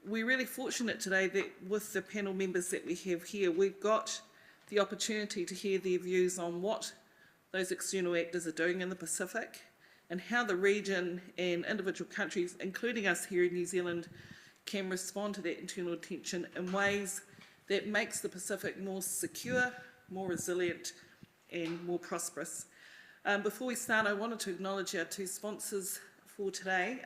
we're really fortunate today that with the panel members that we have here, we've got the opportunity to hear their views on what those external actors are doing in the Pacific and how the region and individual countries, including us here in New Zealand, can respond to that internal tension in ways that makes the Pacific more secure, more resilient and more prosperous. Before we start, I wanted to acknowledge our two sponsors for today.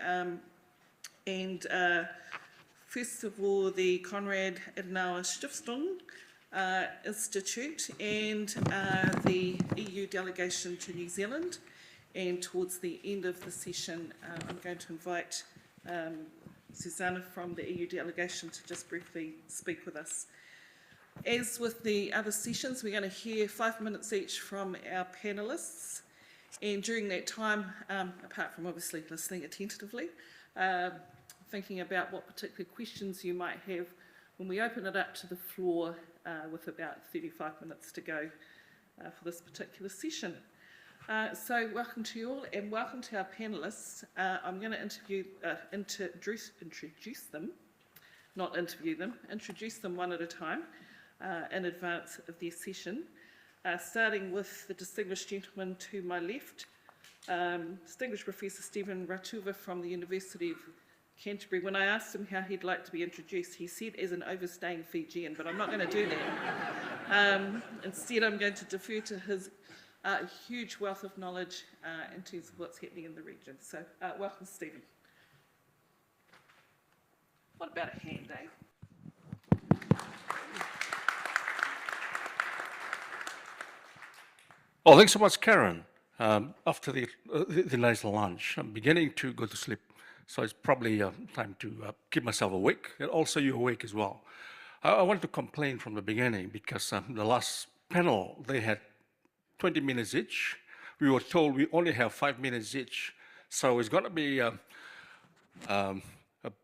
First of all, the Konrad Adenauer Stiftung Institute and the EU delegation to New Zealand. And towards the end of the session, I'm going to invite Susanna from the EU delegation to just briefly speak with us. As with the other sessions, we're going to hear 5 minutes each from our panellists. And during that time, apart from obviously listening attentively, thinking about what particular questions you might have when we open it up to the floor with about 35 minutes to go for this particular session. So welcome to you all and welcome to our panellists. I'm going to introduce them, not interview them, introduce them one at a time in advance of their session. Starting with the distinguished gentleman to my left, distinguished Professor Stephen Ratuva from the University of Canterbury. When I asked him how he'd like to be introduced, he said as an overstaying Fijian, but I'm not going to do that. Instead, I'm going to defer to his huge wealth of knowledge in terms of what's happening in the region. So welcome, Stephen. What about a hand, eh? Oh, thanks so much, Caren. After the nice lunch, I'm beginning to go to sleep, so it's probably time to keep myself awake, and also you awake as well. I want to complain from the beginning because the last panel, they had 20 minutes each. We were told we only have 5 minutes each, so it's going to be a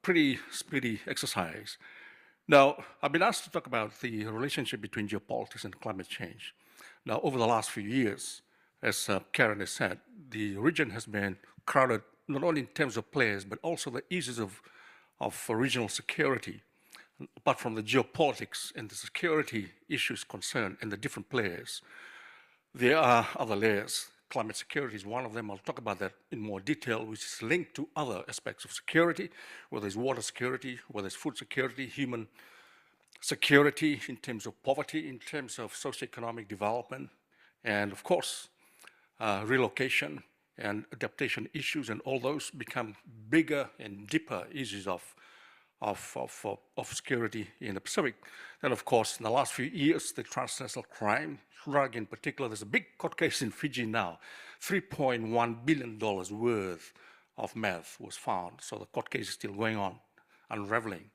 pretty speedy exercise. Now, I've been asked to talk about the relationship between geopolitics and climate change. Now, over the last few years, as Caren has said, the region has been crowded not only in terms of players, but also the issues of regional security. Apart from the geopolitics and the security issues concerned and the different players, there are other layers. Climate security is one of them. I'll talk about that in more detail, which is linked to other aspects of security, whether it's water security, whether it's food security, human security in terms of poverty, in terms of socioeconomic development, and of course, relocation and adaptation issues, and all those become bigger and deeper issues of security in the Pacific. And of course, in the last few years, the transnational crime, drug in particular, there's a big court case in Fiji now, $3.1 billion worth of meth was found. So the court case is still going on, unraveling.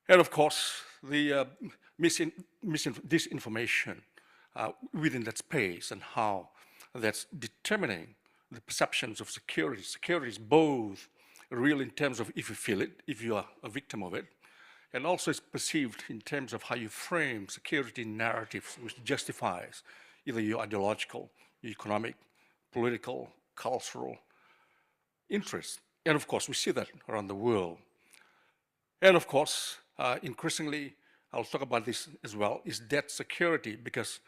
And of course, the disinformation within that space and how that's determining the perceptions of security. Security is both real in terms of if you feel it, if you are a victim of it, and also it's perceived in terms of how you frame security narratives, which justifies either your ideological, economic, political, cultural interests. And of course, we see that around the world. And of course, increasingly, I'll talk about this as well, is debt security, because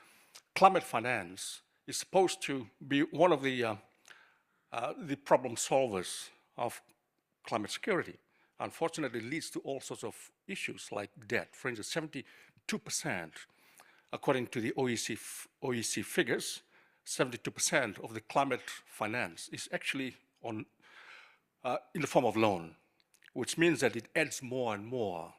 climate finance is supposed to be one of the problem solvers of climate security. Unfortunately, it leads to all sorts of issues like debt. For instance, 72%, according to the OEC figures, 72% of the climate finance is actually in the form of loan, which means that it adds more and more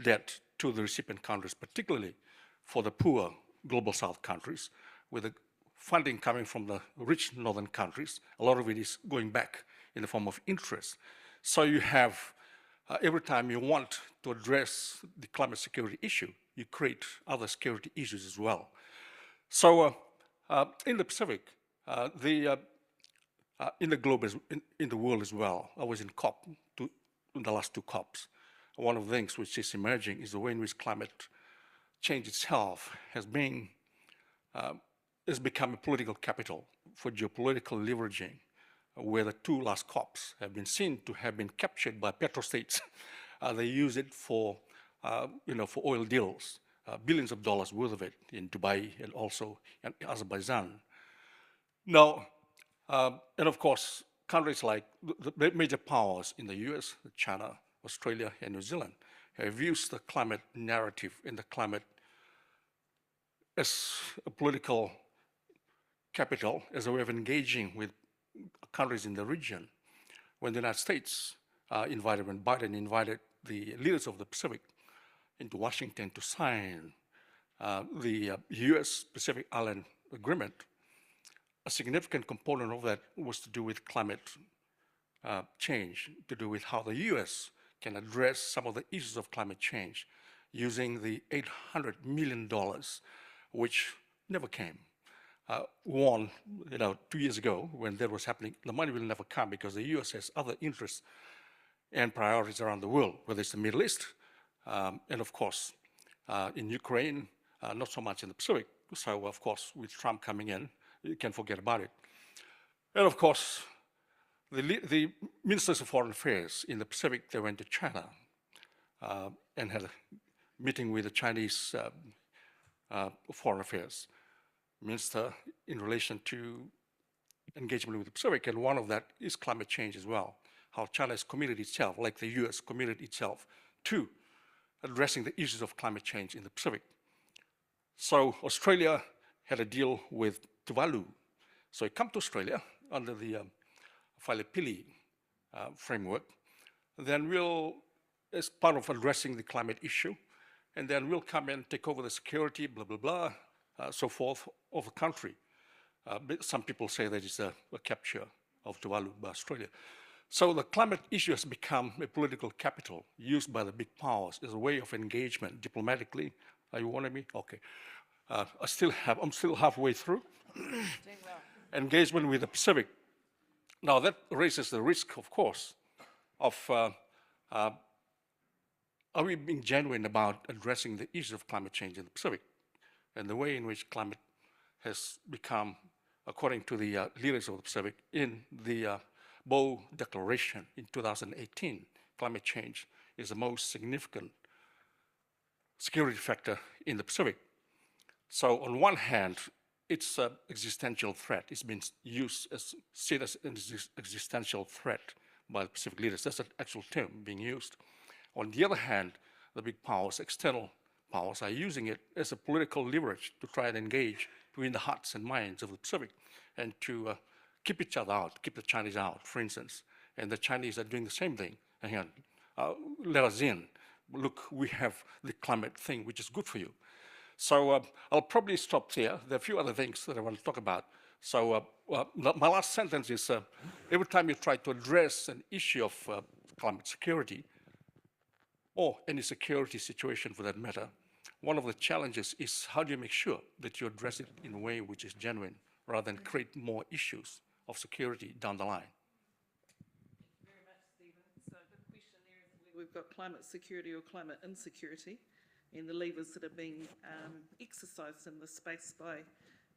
debt to the recipient countries, particularly for the poor global south countries, with the funding coming from the rich northern countries. A lot of it is going back in the form of interest. So you have, every time you want to address the climate security issue, you create other security issues as well. So in the Pacific, in the globe, in the world as well, I was in in the last two COPs. One of the things which is emerging is the way in which climate change itself has become a political capital for geopolitical leveraging, where the two last COPs have been seen to have been captured by petrostates they use it for, for oil deals, billions of dollars worth of it in Dubai and also in Azerbaijan. Now, and of course, countries like the major powers in the US, China, Australia, and New Zealand have used the climate narrative and the climate as a political capital, as a way of engaging with countries in the region. When the United States when Biden invited the leaders of the Pacific into Washington to sign the US Pacific Island Agreement, a significant component of that was to do with climate change, to do with how the US can address some of the issues of climate change using the $800 million, which never came. One, 2 years ago when that was happening, the money will never come because the US has other interests and priorities around the world, whether it's the Middle East, and of course, in Ukraine, not so much in the Pacific. So of course, with Trump coming in, you can forget about it. And of course, the ministers of foreign affairs in the Pacific, they went to China and had a meeting with the Chinese foreign affairs minister in relation to engagement with the Pacific, and one of that is climate change as well, how China has committed itself, like the US committed itself, to addressing the issues of climate change in the Pacific. So Australia had a deal with Tuvalu. So it come to Australia under the Whalepili framework, then we'll, as part of addressing the climate issue, and then we'll come and take over the security, blah, blah, blah, so forth, of the country. But some people say that it's a capture of Tuvalu by Australia. So the climate issue has become a political capital used by the big powers as a way of engagement diplomatically. Are you wanting me? Okay. I'm still halfway through. Engagement with the Pacific. Now that raises the risk, of course, of are we being genuine about addressing the issues of climate change in the Pacific and the way in which climate has become, according to the leaders of the Pacific, in the Bow Declaration in 2018, climate change is the most significant security factor in the Pacific. So on one hand, it's an existential threat. It's been seen as an existential threat by the Pacific leaders. That's an actual term being used. On the other hand, the big powers, external powers, are using it as a political leverage to try and engage between the hearts and minds of the Pacific and to keep each other out, keep the Chinese out, for instance. And the Chinese are doing the same thing. Again, let us in. Look, we have the climate thing, which is good for you. So I'll probably stop there. There are a few other things that I want to talk about. So my last sentence is, every time you try to address an issue of climate security, or any security situation for that matter, one of the challenges is how do you make sure that you address it in a way which is genuine, rather than create more issues of security down the line. Thank you very much, Stephen. So the question there is whether we've got climate security or climate insecurity, and the levers that are being exercised in this space by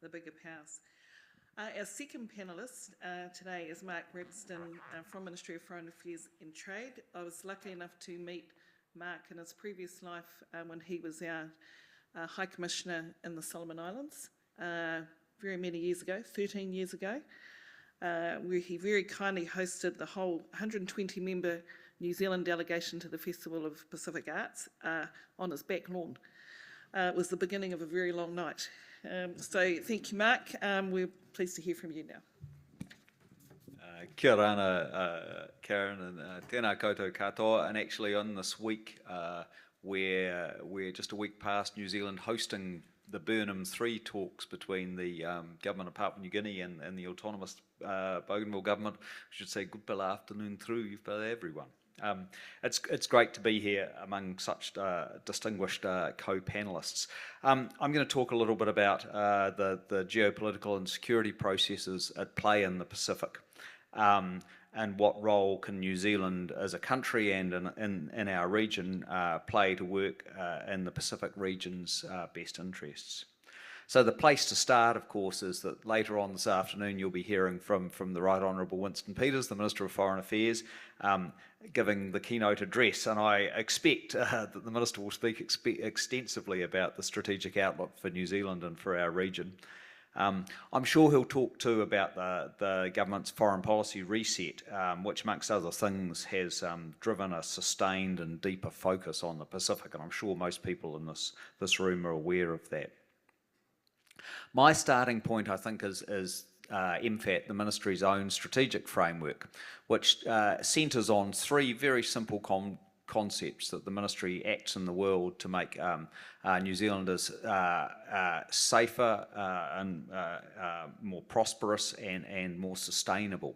the bigger powers. Our second panellist today is Mark Ramsden from Ministry of Foreign Affairs and Trade. I was lucky enough to meet Mark in his previous life when he was our High Commissioner in the Solomon Islands very many years ago, 13 years ago, where he very kindly hosted the whole 120-member New Zealand delegation to the Festival of Pacific Arts on his back lawn. It was the beginning of a very long night. So thank you, Mark. We're pleased to hear from you now. Kia rana, Caren, and tēnā koutou katoa. And actually on this week, we're just a week past New Zealand hosting the Burnham 3 talks between the government of Papua New Guinea and the autonomous Bougainville government. I should say good bill afternoon through for everyone. It's great to be here among such distinguished co-panelists. I'm going to talk a little bit about the geopolitical and security processes at play in the Pacific, and what role can New Zealand as a country and in our region play to work in the Pacific region's best interests. So the place to start, of course, is that later on this afternoon you'll be hearing from the Right Honourable Winston Peters, the Minister of Foreign Affairs, giving the keynote address, and I expect that the Minister will speak extensively about the strategic outlook for New Zealand and for our region. I'm sure he'll talk too about the government's foreign policy reset, which amongst other things has driven a sustained and deeper focus on the Pacific, and I'm sure most people in this room are aware of that. My starting point, I think, is MFAT, the Ministry's own strategic framework, which centres on three very simple concepts: that the Ministry acts in the world to make New Zealanders safer and more prosperous and more sustainable.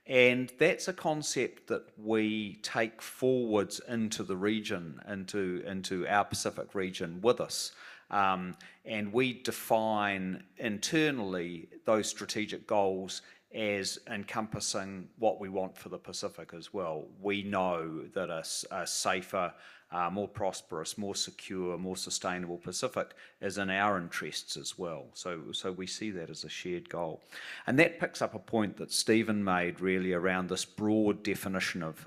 And that's a concept that we take forwards into the region, into our Pacific region with us. And we define internally those strategic goals as encompassing what we want for the Pacific as well. We know that a safer, more prosperous, more secure, more sustainable Pacific is in our interests as well. So we see that as a shared goal. And that picks up a point that Stephen made really around this broad definition of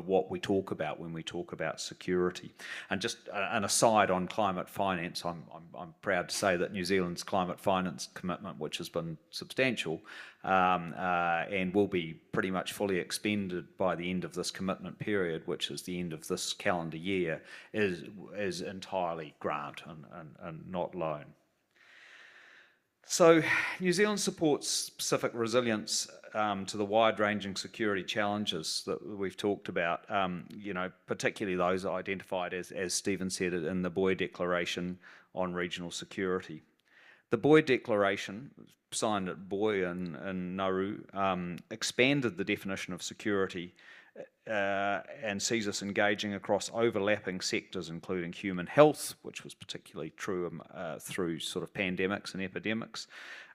what we talk about when we talk about security. And just an aside on climate finance, I'm proud to say that New Zealand's climate finance commitment, which has been substantial, and will be pretty much fully expended by the end of this commitment period, which is the end of this calendar year, is entirely grant and not loan. So New Zealand supports Pacific resilience to the wide-ranging security challenges that we've talked about, particularly those identified, as Stephen said, in the Boy Declaration on Regional Security. The Boy Declaration, signed at Boy in Nauru, expanded the definition of security and sees us engaging across overlapping sectors, including human health, which was particularly true through sort of pandemics and epidemics,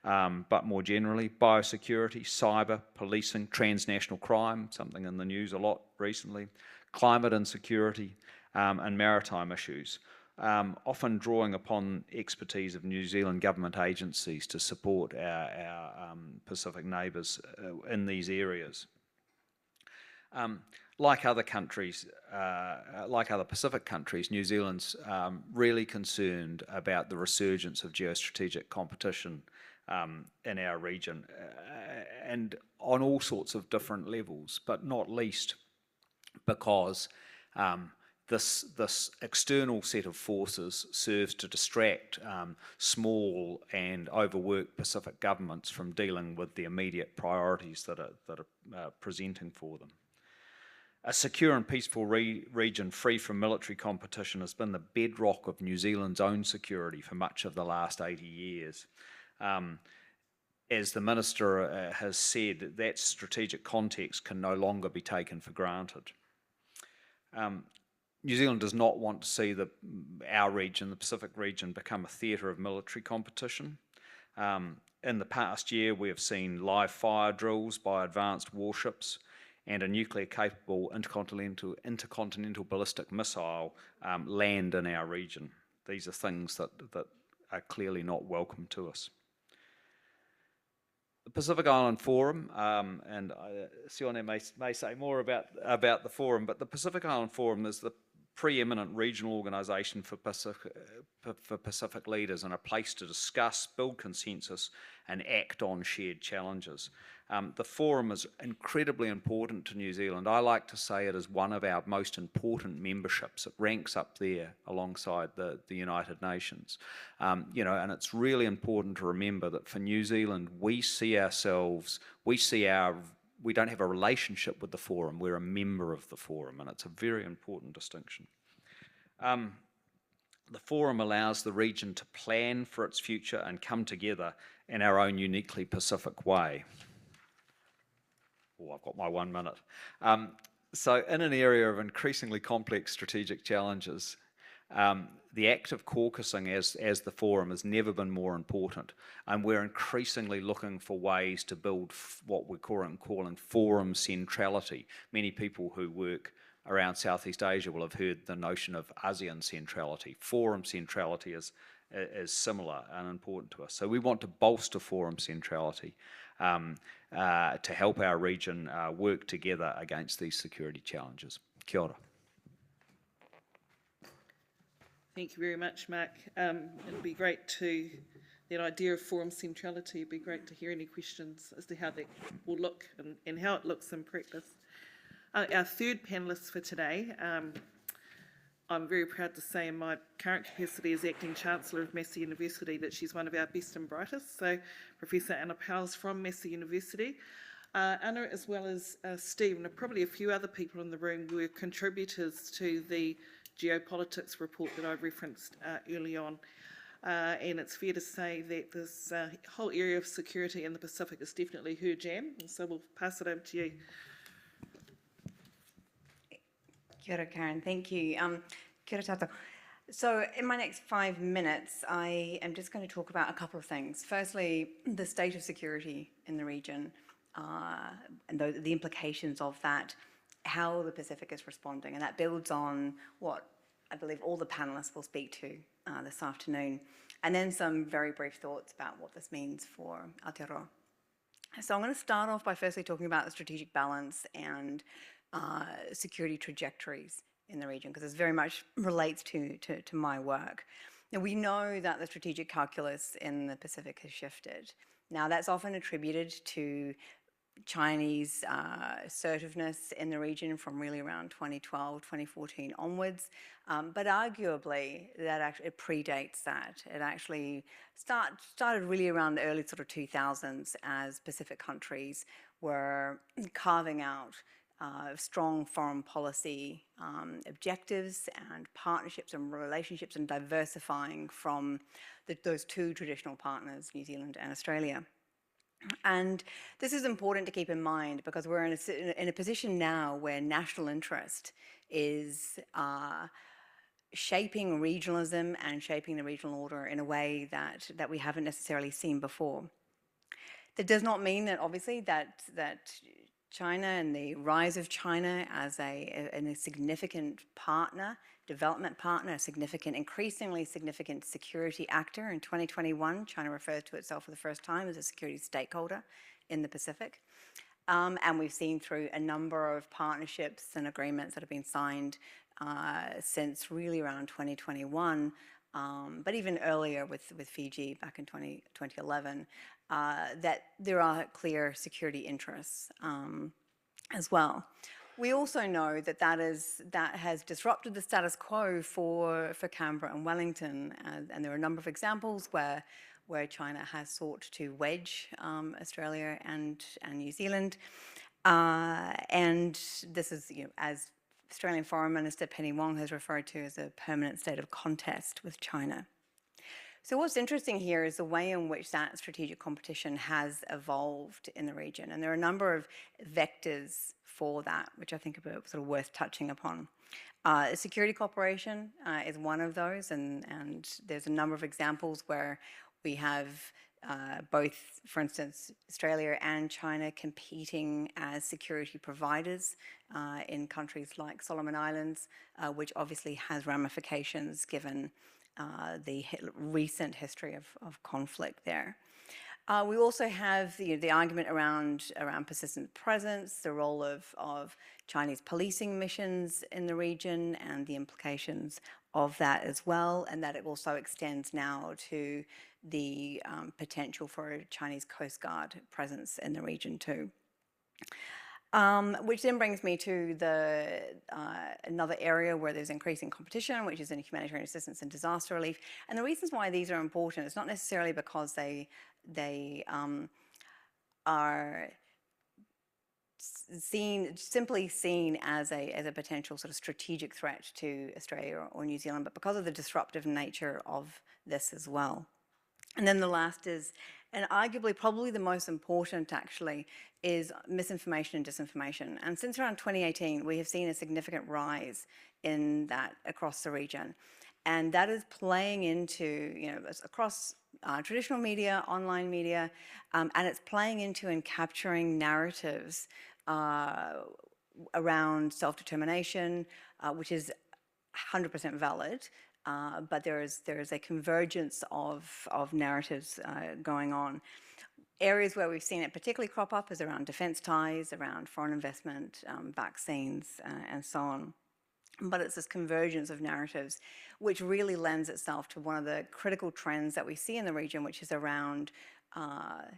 but more generally, biosecurity, cyber, policing, transnational crime, something in the news a lot recently, climate insecurity, and maritime issues. Often drawing upon expertise of New Zealand government agencies to support our Pacific neighbours in these areas. Like other countries, like other Pacific countries, New Zealand's really concerned about the resurgence of geostrategic competition in our region, and on all sorts of different levels, but not least because this external set of forces serves to distract small and overworked Pacific governments from dealing with the immediate priorities that are presenting for them. A secure and peaceful region free from military competition has been the bedrock of New Zealand's own security for much of the last 80 years. As the Minister has said, that strategic context can no longer be taken for granted. New Zealand does not want to see our region, the Pacific region, become a theatre of military competition. In the past year, we have seen live fire drills by advanced warships and a nuclear-capable intercontinental ballistic missile land in our region. These are things that are clearly not welcome to us. The Pacific Island Forum, and Sione may say more about the forum, but the Pacific Island Forum is the preeminent regional organisation for Pacific leaders and a place to discuss, build consensus and act on shared challenges. The forum is incredibly important to New Zealand. I like to say it is one of our most important memberships. It ranks up there alongside the United Nations. And it's really important to remember that for New Zealand, we don't have a relationship with the forum, we're a member of the forum, and it's a very important distinction. The forum allows the region to plan for its future and come together in our own uniquely Pacific way. Oh, I've got my 1 minute. So in an area of increasingly complex strategic challenges, the act of caucusing as the forum has never been more important, and we're increasingly looking for ways to build what we're calling forum centrality. Many people who work around Southeast Asia will have heard the notion of ASEAN centrality. Forum centrality is as similar and important to us. So we want to bolster forum centrality to help our region work together against these security challenges. Kia ora. Thank you very much, Mark. It'd be great that idea of forum centrality, it'd be great to hear any questions as to how that will look and how it looks in practice. Our third panellist for today, I'm very proud to say in my current capacity as Acting Chancellor of Massey University that she's one of our best and brightest. So Professor Anna Powles from Massey University. Anna, as well as Steve, and probably a few other people in the room, were contributors to the geopolitics report that I referenced early on. And it's fair to say that this whole area of security in the Pacific is definitely her jam. And so we'll pass it over to you. Kia ora, Caren. Thank you. Kia ora tātou. So in my next 5 minutes, I am just going to talk about a couple of things. Firstly, the state of security in the region and the implications of that, how the Pacific is responding. And that builds on what I believe all the panellists will speak to this afternoon. And then some very brief thoughts about what this means for Aotearoa. So I'm going to start off by firstly talking about the strategic balance and security trajectories in the region, because this very much relates to my work. Now, we know that the strategic calculus in the Pacific has shifted. Now, that's often attributed to Chinese assertiveness in the region from really around 2012, 2014 onwards. But arguably, it predates that. It actually started really around the early sort of 2000s as Pacific countries were carving out strong foreign policy objectives and partnerships and relationships and diversifying from those two traditional partners, New Zealand and Australia. And this is important to keep in mind because we're in a position now where national interest is shaping regionalism and shaping the regional order in a way that we haven't necessarily seen before. That does not mean that obviously that China and the rise of China as a significant partner, development partner, a increasingly significant security actor. In 2021, China referred to itself for the first time as a security stakeholder in the Pacific. And we've seen through a number of partnerships and agreements that have been signed since really around 2021, but even earlier with Fiji back in 2011, that there are clear security interests as well. We also know that has disrupted the status quo for Canberra and Wellington, and there are a number of examples where China has sought to wedge Australia and New Zealand, and this is, as Australian Foreign Minister Penny Wong has referred to, as a permanent state of contest with China. So what's interesting here is the way in which that strategic competition has evolved in the region. And there are a number of vectors for that, which I think are sort of worth touching upon. Security cooperation is one of those, and there's a number of examples where we have both, for instance, Australia and China competing as security providers in countries like Solomon Islands, which obviously has ramifications given the recent history of conflict there. We also have the argument around persistent presence, the role of Chinese policing missions in the region and the implications of that as well, and that it also extends now to the potential for a Chinese Coast Guard presence in the region too. Which then brings me to another area where there's increasing competition, which is in humanitarian assistance and disaster relief. And the reasons why these are important is not necessarily because they are simply seen as a potential sort of strategic threat to Australia or New Zealand, but because of the disruptive nature of this as well. And then the last is, and arguably probably the most important actually, is misinformation and disinformation. And since around 2018, we have seen a significant rise in that across the region. And that is playing into, across traditional media, online media, and it's playing into and capturing narratives around self-determination, which is 100% valid, but there is a convergence of narratives going on. Areas where we've seen it particularly crop up is around defence ties, around foreign investment, vaccines, and so on. But it's this convergence of narratives which really lends itself to one of the critical trends that we see in the region, which is around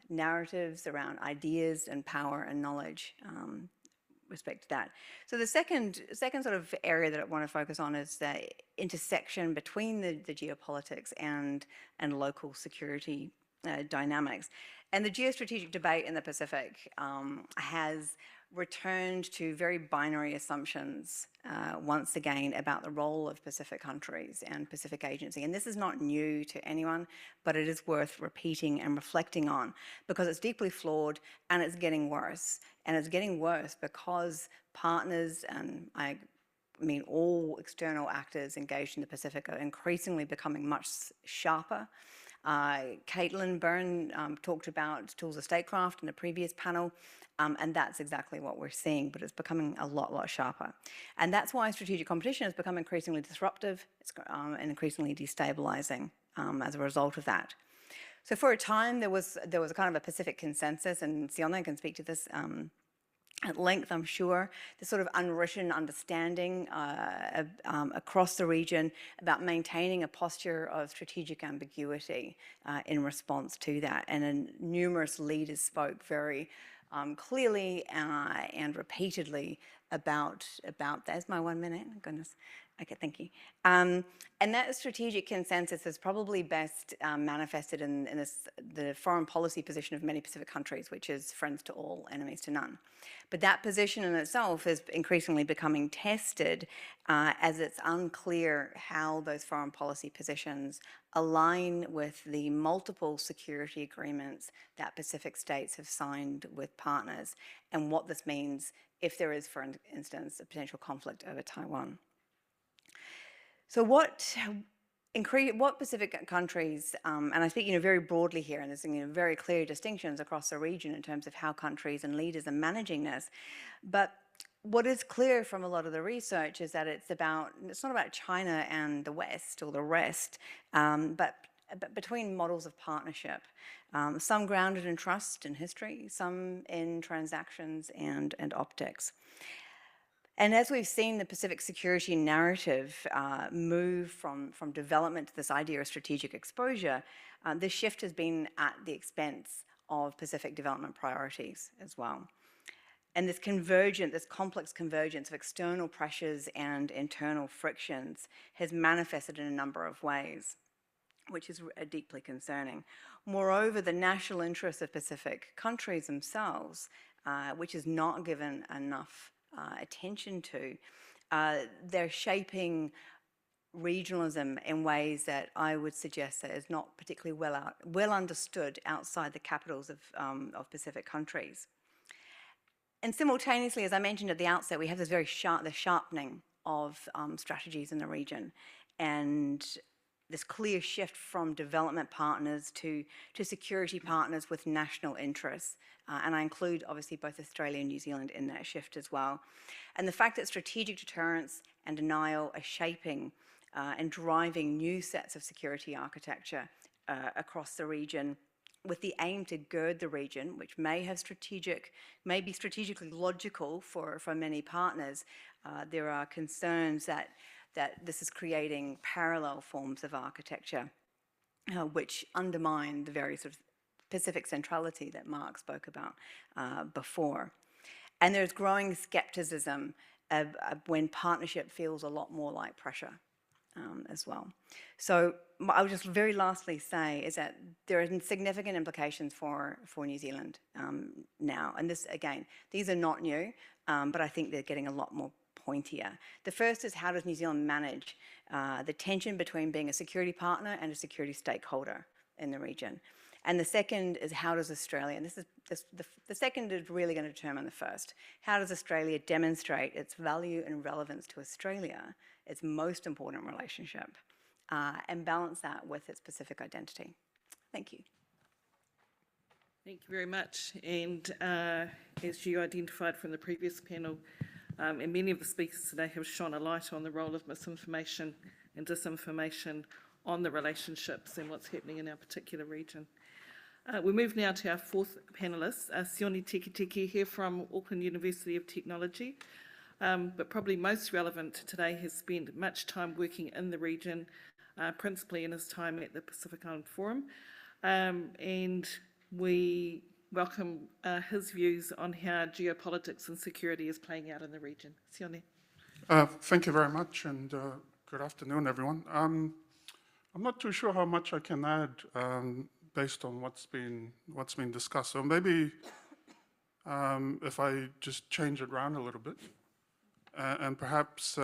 narratives, around ideas and power and knowledge. Respect to that. So the second sort of area that I want to focus on is the intersection between the geopolitics and local security dynamics. And the geostrategic debate in the Pacific has returned to very binary assumptions once again about the role of Pacific countries and Pacific agency. And this is not new to anyone, but it is worth repeating and reflecting on because it's deeply flawed and it's getting worse. And it's getting worse because partners, and I mean all external actors engaged in the Pacific, are increasingly becoming much sharper. Caitlin Byrne talked about tools of statecraft in the previous panel, and that's exactly what we're seeing, but it's becoming a lot sharper. And that's why strategic competition has become increasingly disruptive and increasingly destabilizing as a result of that. So for a time, there was a kind of a Pacific consensus, and Sione can speak to this at length, I'm sure, the sort of unwritten understanding across the region about maintaining a posture of strategic ambiguity in response to that. And numerous leaders spoke very clearly and repeatedly about that. There's my 1 minute, goodness. Okay, thank you. And that strategic consensus is probably best manifested in the foreign policy position of many Pacific countries, which is friends to all, enemies to none. But that position in itself is increasingly becoming tested as it's unclear how those foreign policy positions align with the multiple security agreements that Pacific states have signed with partners and what this means if there is, for instance, a potential conflict over Taiwan. So what Pacific countries, and I speak very broadly here, and there's very clear distinctions across the region in terms of how countries and leaders are managing this, but what is clear from a lot of the research is that it's not about China and the West or the rest, but between models of partnership, some grounded in trust and history, some in transactions and optics. And as we've seen the Pacific security narrative move from development to this idea of strategic exposure, this shift has been at the expense of Pacific development priorities as well. And this complex convergence of external pressures and internal frictions has manifested in a number of ways, which is deeply concerning. Moreover, the national interests of Pacific countries themselves, which is not given enough attention to, they're shaping regionalism in ways that I would suggest that is not particularly well understood outside the capitals of Pacific countries. And simultaneously, as I mentioned at the outset, we have this the sharpening of strategies in the region, and this clear shift from development partners to security partners with national interests. And I include, obviously, both Australia and New Zealand in that shift as well. And the fact that strategic deterrence and denial are shaping and driving new sets of security architecture across the region with the aim to gird the region, which may be strategically logical for many partners. There are concerns that this is creating parallel forms of architecture which undermine the very sort of Pacific centrality that Mark spoke about before. And there's growing skepticism when partnership feels a lot more like pressure as well. So I would just very lastly say is that there are significant implications for New Zealand now. And this, again, these are not new, but I think they're getting a lot more pointier. The first is, how does New Zealand manage the tension between being a security partner and a security stakeholder in the region? And the second is, how does Australia, and the second is really going to determine the first, how does Australia demonstrate its value and relevance to Australia, its most important relationship, and balance that with its Pacific identity? Thank you. Thank you very much. And as you identified from the previous panel, and many of the speakers today have shone a light on the role of misinformation and disinformation on the relationships and what's happening in our particular region. We move now to our fourth panellist, Sione Tekiteki, here from Auckland University of Technology, but probably most relevant to today, has spent much time working in the region, principally in his time at the Pacific Island Forum, and we welcome his views on how geopolitics and security is playing out in the region. Sione. Thank you very much, and good afternoon, everyone. I'm not too sure how much I can add based on what's been discussed. So maybe if I just change it around a little bit, and perhaps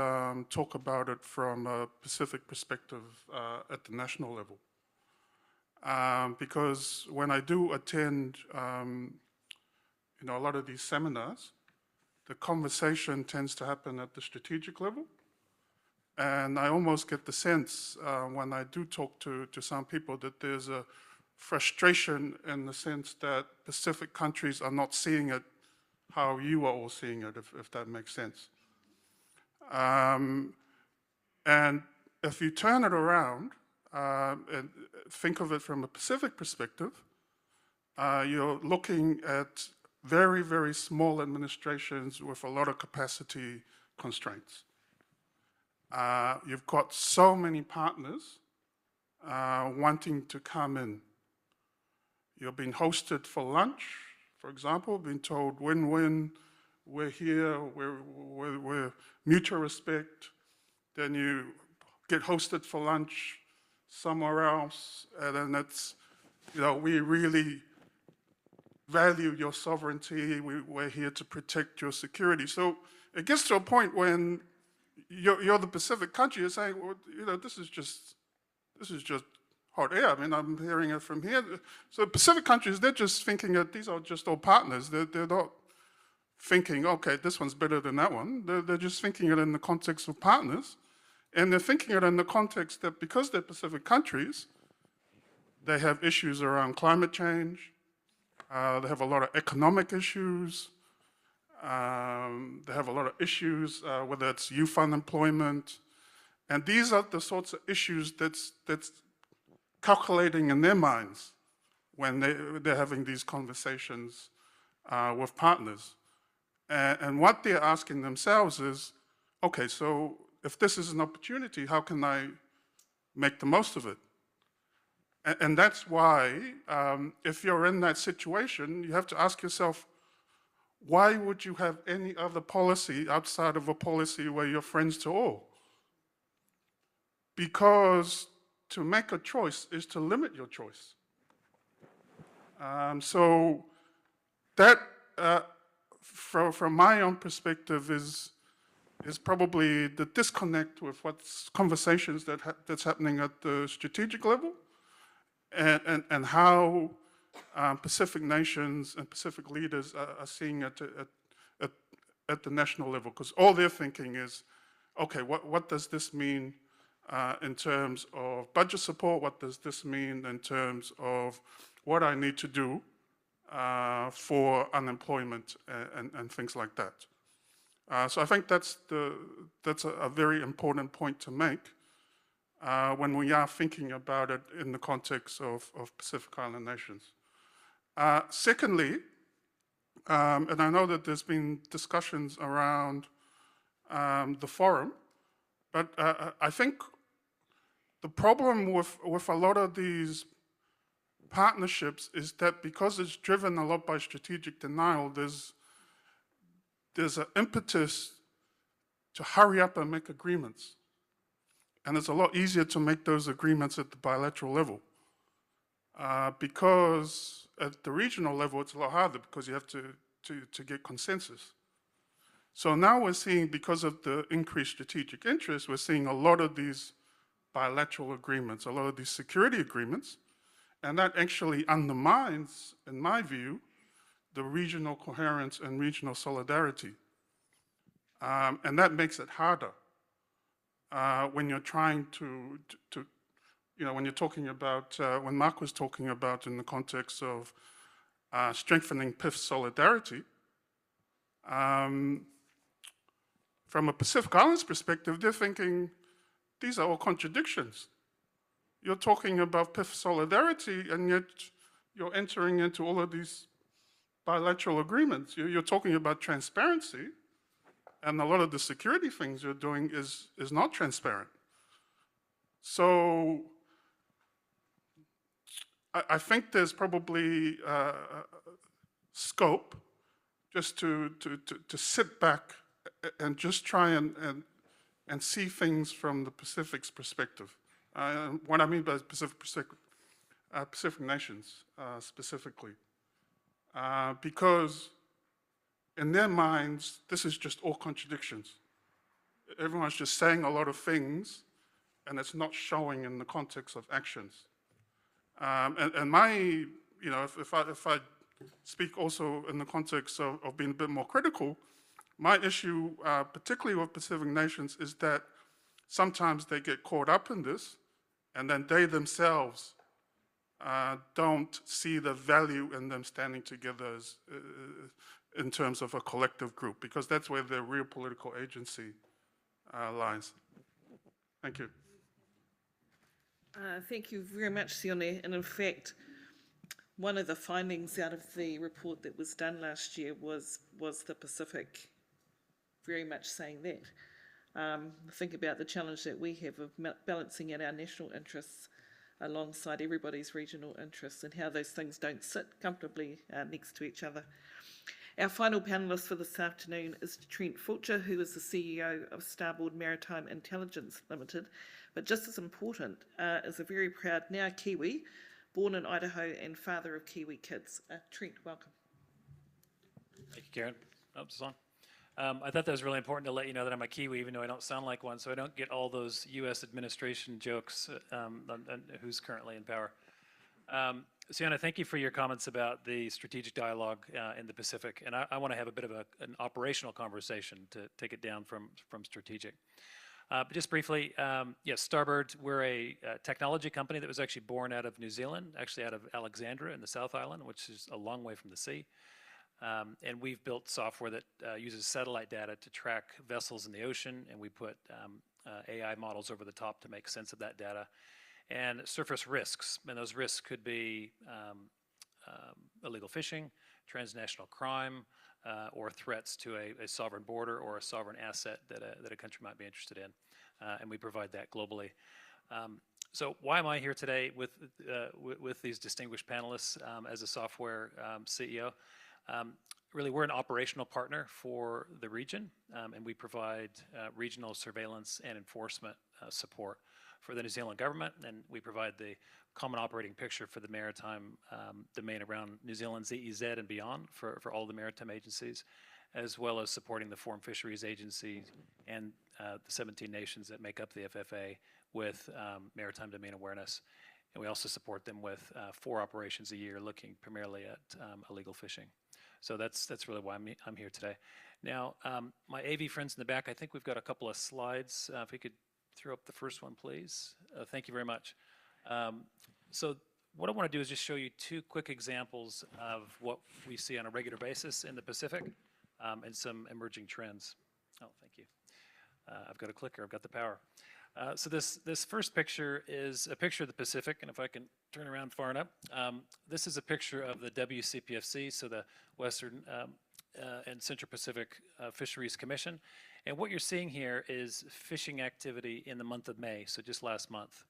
talk about it from a Pacific perspective at the national level. Because when I do attend, a lot of these seminars, the conversation tends to happen at the strategic level. And I almost get the sense when I do talk to some people that there's a frustration in the sense that Pacific countries are not seeing it how you are all seeing it, if that makes sense. And if you turn it around and think of it from a Pacific perspective, you're looking at very, very small administrations with a lot of capacity constraints. You've got so many partners wanting to come in. You're being hosted for lunch, for example, being told win-win, we're here, we're mutual respect. Then you get hosted for lunch somewhere else, and then it's, we really value your sovereignty, we're here to protect your security. So it gets to a point when you're the Pacific country, you're saying, well, this is just hot air. I mean, I'm hearing it from here. So Pacific countries, they're just thinking that these are just all partners. They're not thinking, okay, this one's better than that one. They're just thinking it in the context of partners. And they're thinking it in the context that because they're Pacific countries, they have issues around climate change. They have a lot of economic issues. They have a lot of issues, whether it's youth unemployment. And these are the sorts of issues that's calculating in their minds when they're having these conversations with partners. And what they're asking themselves is, okay, so if this is an opportunity, how can I make the most of it? And that's why, if you're in that situation, you have to ask yourself, why would you have any other policy outside of a policy where you're friends to all? Because to make a choice is to limit your choice. So that, from my own perspective, is probably the disconnect with what's conversations that's happening at the strategic level, and how Pacific nations and Pacific leaders are seeing it at the national level, because all they're thinking is, okay, what does this mean in terms of budget support? What does this mean in terms of what I need to do for unemployment and things like that? So I think that's a very important point to make when we are thinking about it in the context of Pacific Island nations. Secondly, and I know that there's been discussions around the forum, but I think the problem with a lot of these partnerships is that because it's driven a lot by strategic denial, there's an impetus to hurry up and make agreements. And it's a lot easier to make those agreements at the bilateral level. Because at the regional level, it's a lot harder because you have to get consensus. So now we're seeing, because of the increased strategic interest, we're seeing a lot of these bilateral agreements, a lot of these security agreements, and that actually undermines, in my view, the regional coherence and regional solidarity. And that makes it harder when you're trying to when you're talking about, when Mark was talking about in the context of strengthening PIF solidarity, from a Pacific Islands perspective, they're thinking, these are all contradictions. You're talking about PIF solidarity, and yet you're entering into all of these bilateral agreements. You're talking about transparency, and a lot of the security things you're doing is not transparent. So I think there's probably scope just to sit back and just try and see things from the Pacific's perspective. What I mean by Pacific nations specifically. Because in their minds, this is just all contradictions. Everyone's just saying a lot of things, and it's not showing in the context of actions. And my, you know, if I speak also in the context of being a bit more critical, my issue, particularly with Pacific nations, is that sometimes they get caught up in this, and then they themselves don't see the value in them standing together as, in terms of a collective group, because that's where their real political agency lies. Thank you. Thank you very much, Sione. And in fact, one of the findings out of the report that was done last year was the Pacific very much saying that. Think about the challenge that we have of balancing out our national interests alongside everybody's regional interests, and how those things don't sit comfortably next to each other. Our final panellist for this afternoon is Trent Fulcher, who is the CEO of Starboard Maritime Intelligence Limited, but just as important, is a very proud now Kiwi, born in Idaho and father of Kiwi kids. Trent, welcome. Thank you, Caren. Oh, it's on. I thought that was really important to let you know that I'm a Kiwi, even though I don't sound like one, so I don't get all those U.S. administration jokes on who's currently in power. Sione, thank you for your comments about the strategic dialogue in the Pacific, and I want to have a bit of an operational conversation to take it down from strategic. But just briefly, yes, Starboard, we're a technology company that was actually born out of New Zealand, actually out of Alexandria in the South Island, which is a long way from the sea. And we've built software that uses satellite data to track vessels in the ocean, and we put AI models over the top to make sense of that data and surface risks. And those risks could be illegal fishing, transnational crime, or threats to a sovereign border or a sovereign asset that a country might be interested in. And we provide that globally. So why am I here today with these distinguished panelists as a software CEO? Really, we're an operational partner for the region, and we provide regional surveillance and enforcement support for the New Zealand government, and we provide the common operating picture for the maritime domain around New Zealand's EEZ and beyond for all the maritime agencies, as well as supporting the Foreign Fisheries Agency and the 17 nations that make up the FFA with maritime domain awareness. And we also support them with 4 operations a year looking primarily at illegal fishing. So that's really why I'm here today. Now, my AV friends in the back, I think we've got a couple of slides. If we could throw up the first one, please. Thank you very much. So what I want to do is just show you 2 quick examples of what we see on a regular basis in the Pacific and some emerging trends. Oh, thank you. I've got a clicker, I've got the power. So this first picture is a picture of the Pacific, and if I can turn around far enough, this is a picture of the WCPFC, so the Western and Central Pacific Fisheries Commission. And what you're seeing here is fishing activity in the month of May, so just last month.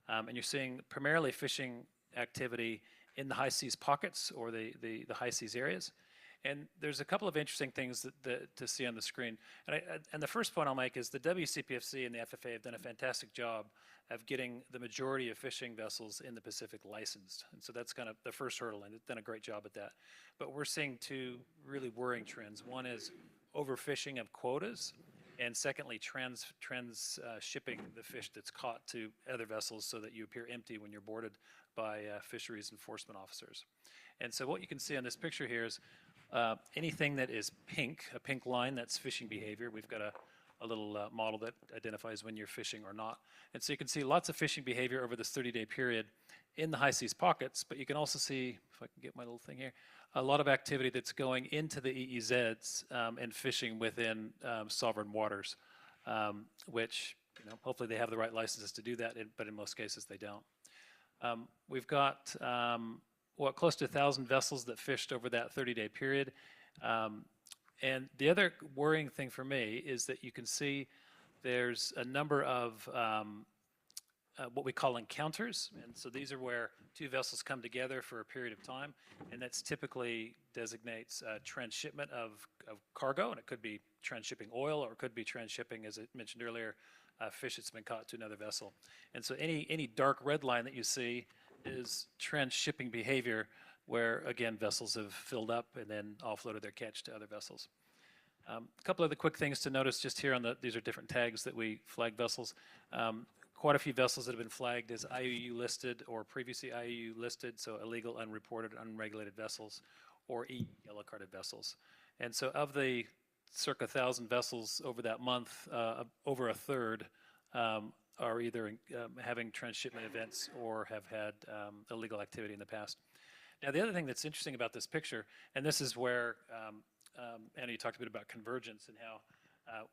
And you're seeing primarily fishing activity in the high seas pockets or the high seas areas. And there's a couple of interesting things to see on the screen. And the first point I'll make is the WCPFC and the FFA have done a fantastic job of getting the majority of fishing vessels in the Pacific licensed. And so that's kind of the first hurdle, and they've done a great job at that. But we're seeing 2 really worrying trends. One is overfishing of quotas, and secondly, shipping the fish that's caught to other vessels so that you appear empty when you're boarded by fisheries enforcement officers. And so what you can see on this picture here is anything that is pink, a pink line, that's fishing behavior. We've got a little model that identifies when you're fishing or not. And so you can see lots of fishing behavior over this 30-day period in the high seas pockets, but you can also see, if I can get my little thing here, a lot of activity that's going into the EEZs and fishing within sovereign waters, which hopefully they have the right licenses to do that, but in most cases they don't. We've got, close to 1,000 vessels that fished over that 30-day period. And the other worrying thing for me is that you can see there's a number of what we call encounters. And so these are where two vessels come together for a period of time. And that's typically designates transshipment of cargo. And it could be transshipping oil, or it could be transshipping, as I mentioned earlier, fish that's been caught to another vessel. And so any dark red line that you see is transshipping behavior, where, again, vessels have filled up and then offloaded their catch to other vessels. A couple of the quick things to notice just here these are different tags that we flag vessels. Quite a few vessels that have been flagged as IUU listed or previously IUU listed, so illegal, unreported, unregulated vessels, or yellow carded vessels. And so of the circa 1,000 vessels over that month, over a third are either having transshipment events or have had illegal activity in the past. Now, the other thing that's interesting about this picture, and this is where Anna, you talked a bit about convergence and how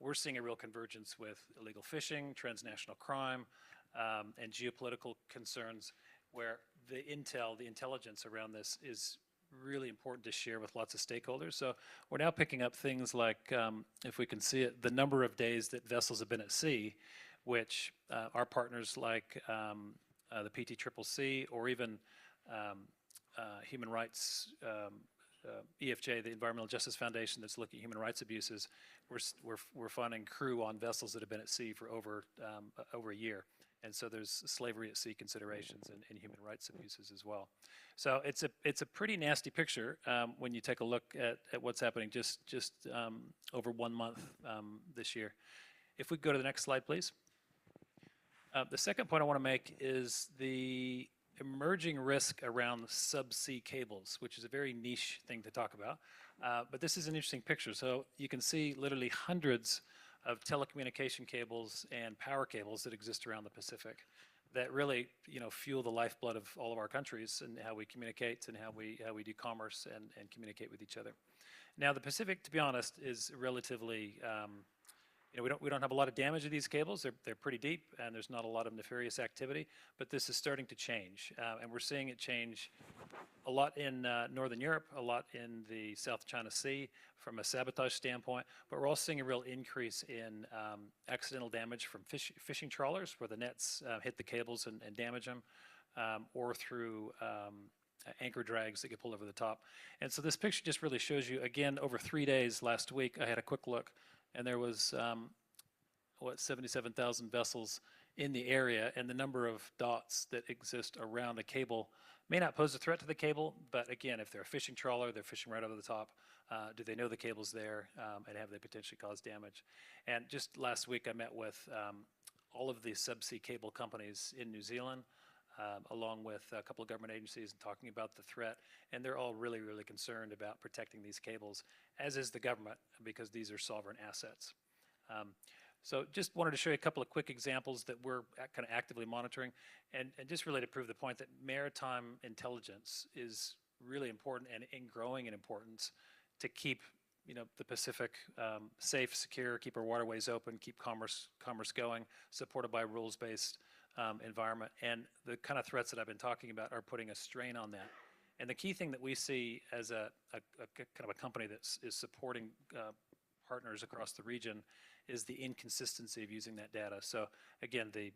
we're seeing a real convergence with illegal fishing, transnational crime, and geopolitical concerns, where the intelligence around this is really important to share with lots of stakeholders. So we're now picking up things like, if we can see it, the number of days that vessels have been at sea, which our partners like the PTCCC or even human rights, EFJ, the Environmental Justice Foundation that's looking at human rights abuses, we're finding crew on vessels that have been at sea for over a year. And so there's slavery at sea considerations and human rights abuses as well. So it's a pretty nasty picture when you take a look at what's happening just over 1 month this year. If we go to the next slide, please. The second point I want to make is the emerging risk around subsea cables, which is a very niche thing to talk about. But this is an interesting picture. So you can see literally hundreds of telecommunication cables and power cables that exist around the Pacific that really, fuel the lifeblood of all of our countries and how we communicate and how we do commerce and communicate with each other. Now, the Pacific, to be honest, is relatively we don't have a lot of damage to these cables. They're pretty deep, and there's not a lot of nefarious activity. But this is starting to change, and we're seeing it change a lot in Northern Europe, a lot in the South China Sea from a sabotage standpoint. But we're also seeing a real increase in accidental damage from fishing trawlers, where the nets hit the cables and damage them, or through anchor drags that get pulled over the top. And so this picture just really shows you, again, over 3 days last week, I had a quick look. And there was, 77,000 vessels in the area, and the number of dots that exist around a cable may not pose a threat to the cable, but again, if they're a fishing trawler, they're fishing right over the top. Do they know the cable's there, and have they potentially caused damage? And just last week, I met with all of the subsea cable companies in New Zealand, along with a couple of government agencies, and talking about the threat. And they're all really, really concerned about protecting these cables, as is the government, because these are sovereign assets. So just wanted to show you a couple of quick examples that we're kind of actively monitoring, and just really to prove the point that maritime intelligence is really important and growing in importance to keep the Pacific safe, secure, keep our waterways open, keep commerce going, supported by rules-based environment. And the kind of threats that I've been talking about are putting a strain on that. And the key thing that we see as a kind of a company that is supporting partners across the region is the inconsistency of using that data. So again, the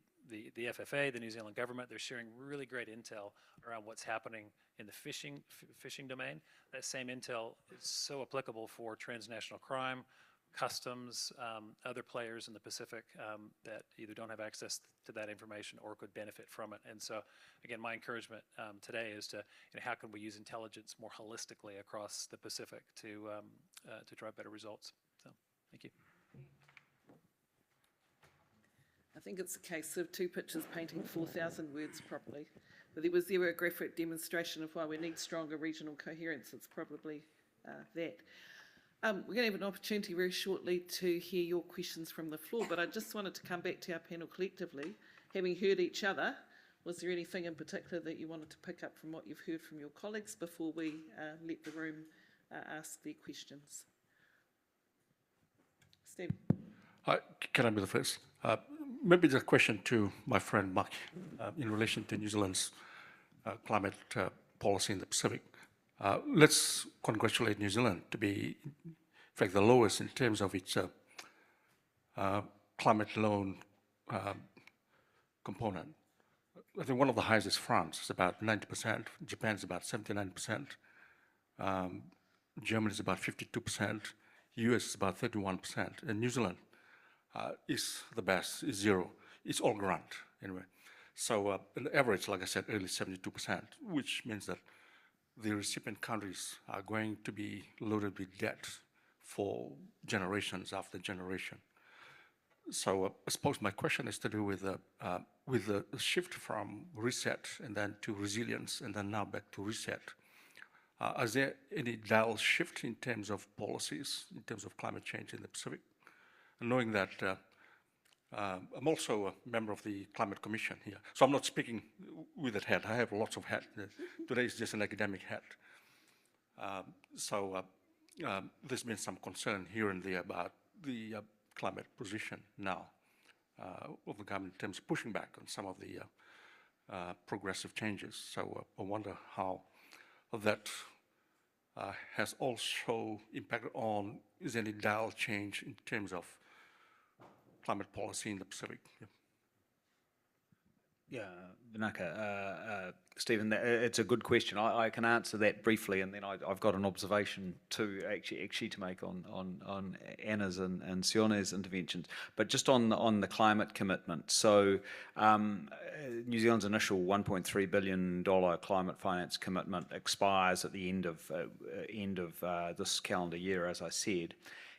FFA, the New Zealand government, they're sharing really great intel around what's happening in the fishing domain. That same intel is so applicable for transnational crime, customs, other players in the Pacific that either don't have access to that information or could benefit from it. And so, again, my encouragement today is to, how can we use intelligence more holistically across the Pacific to drive better results? So, thank you. I think it's a case of 2 pictures painting 4,000 words properly. But there was zero graphic demonstration of why we need stronger regional coherence. It's probably that. We're going to have an opportunity very shortly to hear your questions from the floor, but I just wanted to come back to our panel collectively. Having heard each other, was there anything in particular that you wanted to pick up from what you've heard from your colleagues before we let the room ask their questions? Steve. Can I be the first? Maybe the question to my friend Mark in relation to New Zealand's climate policy in the Pacific. Let's congratulate New Zealand to be, in fact, the lowest in terms of its climate loan component. I think one of the highest is France, it's about 90%, Japan's about 79%, Germany is about 52%, US is about 31%, and New Zealand is the best, is zero. It's all grant, anyway. So an average, like I said earlier, 72%, which means that the recipient countries are going to be loaded with debt for generations after generation. So I suppose my question is to do with the shift from reset and then to resilience and then now back to reset. Is there any dial shift in terms of policies, in terms of climate change in the Pacific? And knowing that I'm also a member of the Climate Commission here, so I'm not speaking with that hat. I have lots of hats. Today is just an academic hat. There's been some concern here and there about the climate position now of the government in terms of pushing back on some of the progressive changes. So I wonder how that has also impacted on, is there any dial change in terms of climate policy in the Pacific? Yeah, Vinaka, Stephen, it's a good question. I can answer that briefly, and then I've got an observation too, actually to make on Anna's and Sione's interventions. But just on the climate commitment, so New Zealand's initial $1.3 billion climate finance commitment expires at the end of this calendar year, as I said.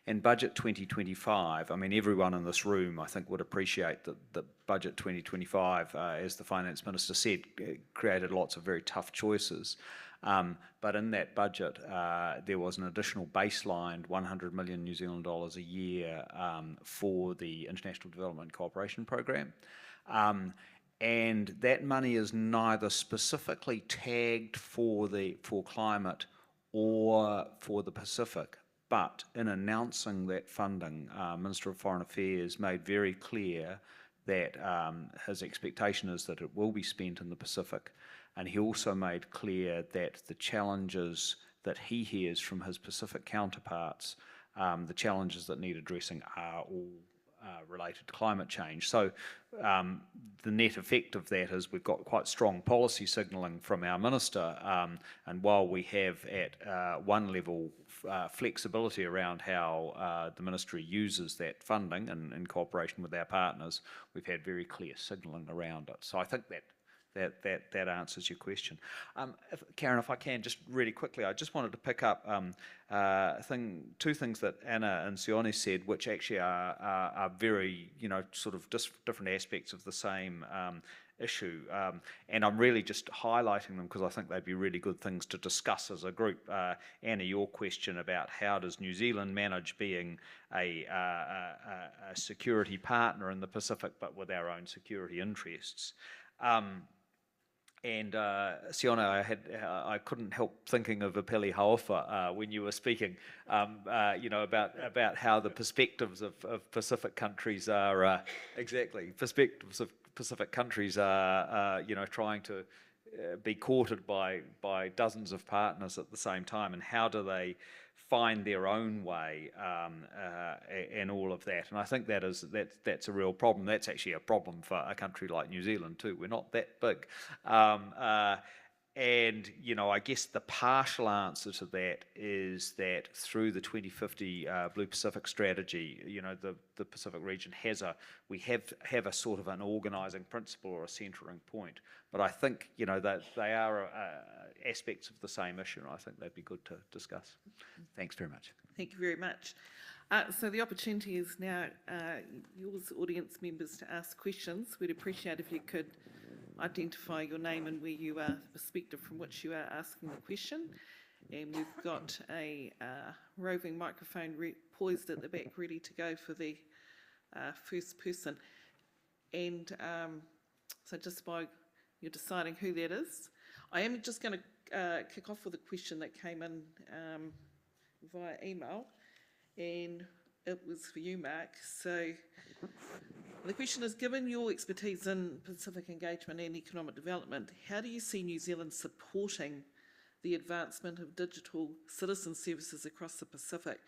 And Budget 2025, I mean, everyone in this room, I think, would appreciate that Budget 2025, as the Finance Minister said, created lots of very tough choices. But in that budget, there was an additional baseline, 100 million New Zealand dollars a year for the International Development Cooperation Programme. And that money is neither specifically tagged for climate or for the Pacific. But in announcing that funding, Minister of Foreign Affairs made very clear that his expectation is that it will be spent in the Pacific. And he also made clear that the challenges that he hears from his Pacific counterparts, the challenges that need addressing are all related to climate change. So the net effect of that is we've got quite strong policy signalling from our minister, and while we have at one level flexibility around how the ministry uses that funding and in cooperation with our partners, we've had very clear signalling around it. So I think that answers your question. Caren, if I can, just really quickly, I just wanted to pick up two things that Anna and Sione said, which actually are very, sort of different aspects of the same issue. And I'm really just highlighting them because I think they'd be really good things to discuss as a group. Anna, your question about how does New Zealand manage being a security partner in the Pacific, but with our own security interests. And Sione, I couldn't help thinking of Apeli Hauofa when you were speaking, about how the perspectives of Pacific countries are perspectives of Pacific countries are trying to be courted by dozens of partners at the same time, and how do they find their own way and all of that. And I think that's a real problem. That's actually a problem for a country like New Zealand too. We're not that big. And, I guess the partial answer to that is that through the 2050 Blue Pacific strategy, the Pacific region we have a sort of an organising principle or a centering point. But I think, that they are aspects of the same issue, and I think they'd be good to discuss. Thanks very much. Thank you very much. So the opportunity is now yours, audience members, to ask questions. We'd appreciate if you could identify your name and where you are, the perspective from which you are asking the question. And we've got a roving microphone poised at the back, ready to go for the first person. And so just by you're deciding who that is, I am just going to kick off with a question that came in via email. And it was for you, Mark. So the question is, given your expertise in Pacific engagement and economic development, how do you see New Zealand supporting the advancement of digital citizen services across the Pacific,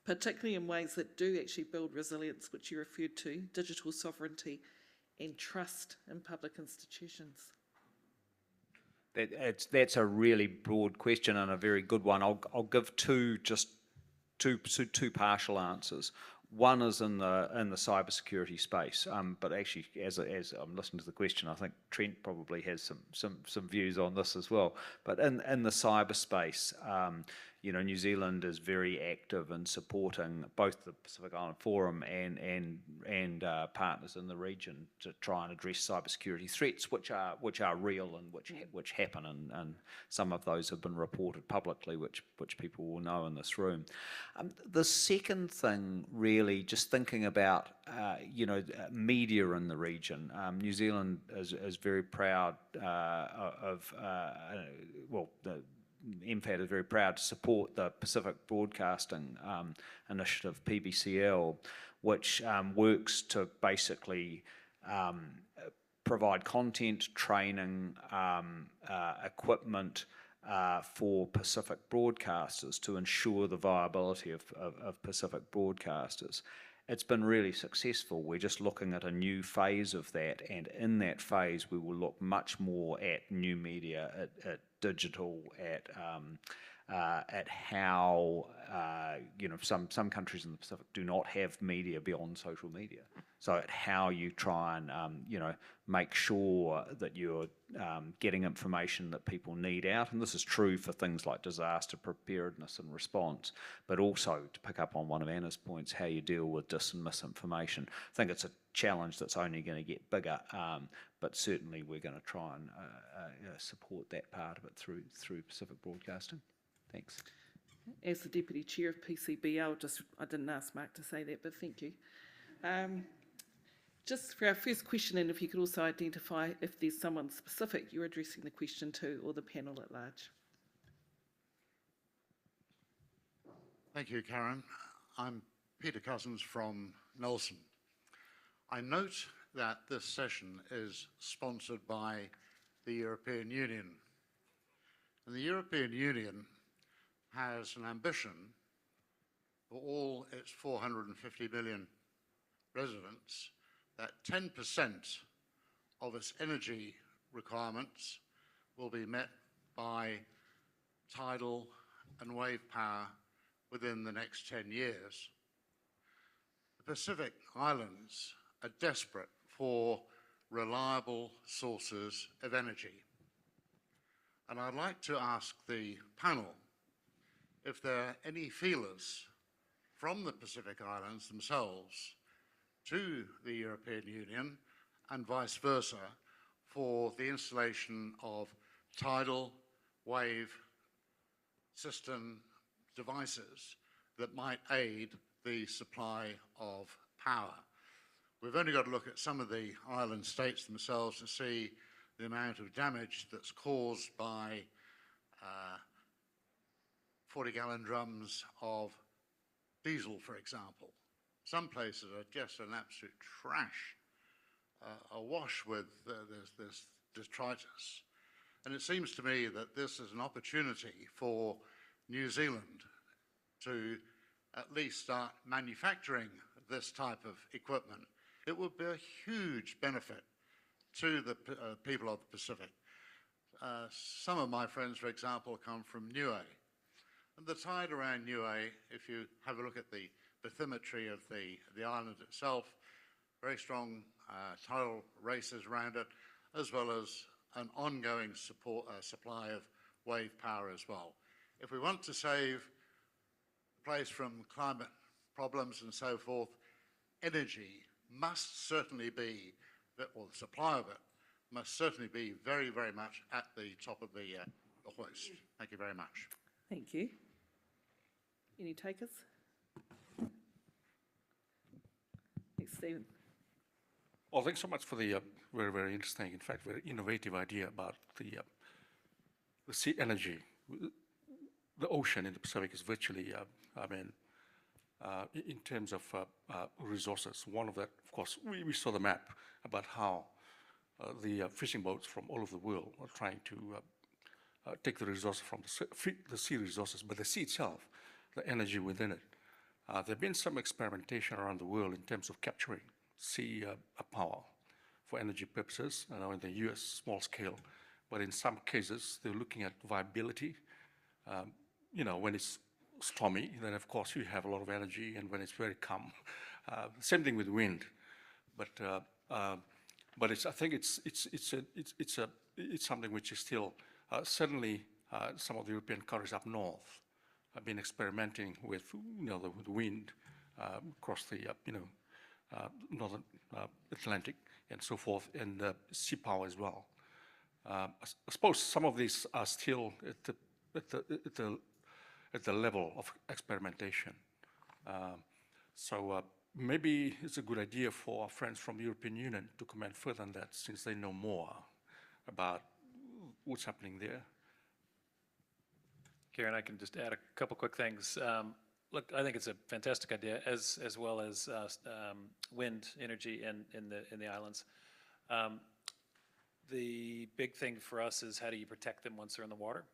particularly in ways that do actually build resilience, which you referred to, digital sovereignty and trust in public institutions? That's a really broad question and a very good one. I'll give two partial answers. One is in the cybersecurity space, but actually, as I'm listening to the question, I think Trent probably has some views on this as well. But in the cyberspace, New Zealand is very active in supporting both the Pacific Island Forum and partners in the region to try and address cybersecurity threats, which are real and which happen, and some of those have been reported publicly, which people will know in this room. The second thing, really, just thinking about media in the region. New Zealand is very proud the MFAT is very proud to support the Pacific Broadcasting Initiative, PBCL, which works to basically provide content, training, equipment for Pacific broadcasters to ensure the viability of Pacific broadcasters. It's been really successful. We're just looking at a new phase of that, and in that phase we will look much more at new media, at digital, at how some countries in the Pacific do not have media beyond social media. So at how you try and make sure that you're getting information that people need out, and this is true for things like disaster preparedness and response, but also, to pick up on one of Anna's points, how you deal with dis and misinformation. I think it's a challenge that's only going to get bigger, but certainly we're going to try and support that part of it through Pacific Broadcasting. Thanks. As the Deputy Chair of PCB, I didn't ask Mark to say that, but thank you. Just for our first question, and if you could also identify if there's someone specific you're addressing the question to, or the panel at large. Thank you, Caren. I'm Peter Cousins from Nelson. I note that this session is sponsored by the European Union. And the European Union has an ambition for all its 450 million residents that 10% of its energy requirements will be met by tidal and wave power within the next 10 years. The Pacific Islands are desperate for reliable sources of energy. And I'd like to ask the panel if there are any feelers from the Pacific Islands themselves to the European Union and vice versa for the installation of tidal wave system devices that might aid the supply of power. We've only got to look at some of the island states themselves to see the amount of damage that's caused by 40-gallon drums of diesel, for example. Some places are just an absolute trash, awash with this detritus. And it seems to me that this is an opportunity for New Zealand to at least start manufacturing this type of equipment. It would be a huge benefit to the people of the Pacific. Some of my friends, for example, come from Niue. And the tide around Niue, if you have a look at the bathymetry of the island itself, very strong tidal races around it, as well as an ongoing supply of wave power as well. If we want to save the place from climate problems and so forth, energy must certainly be, or the supply of it, must certainly be very, very much at the top of the hoist. Thank you very much. Thank you. Any takers? Thanks, Stephen. Well, thanks so much for the very, very interesting, in fact, very innovative idea about the sea energy. The ocean in the Pacific is virtually, in terms of resources. One of that, of course, we saw the map about how the fishing boats from all over the world are trying to take the resources from the sea resources, but the sea itself, the energy within it. There have been some experimentation around the world in terms of capturing sea power for energy purposes, in the US small scale, but in some cases they're looking at viability. When it's stormy, then of course you have a lot of energy, and when it's very calm, same thing with wind. But I think it's something which is still certainly some of the European countries up north have been experimenting with the wind across the northern Atlantic and so forth, and sea power as well. I suppose some of these are still at the level of experimentation. So maybe it's a good idea for our friends from the European Union to comment further on that, since they know more about what's happening there. Caren, I can just add a couple quick things. Look, I think it's a fantastic idea, as well as wind energy in the islands. The big thing for us is, how do you protect them once they're in the water?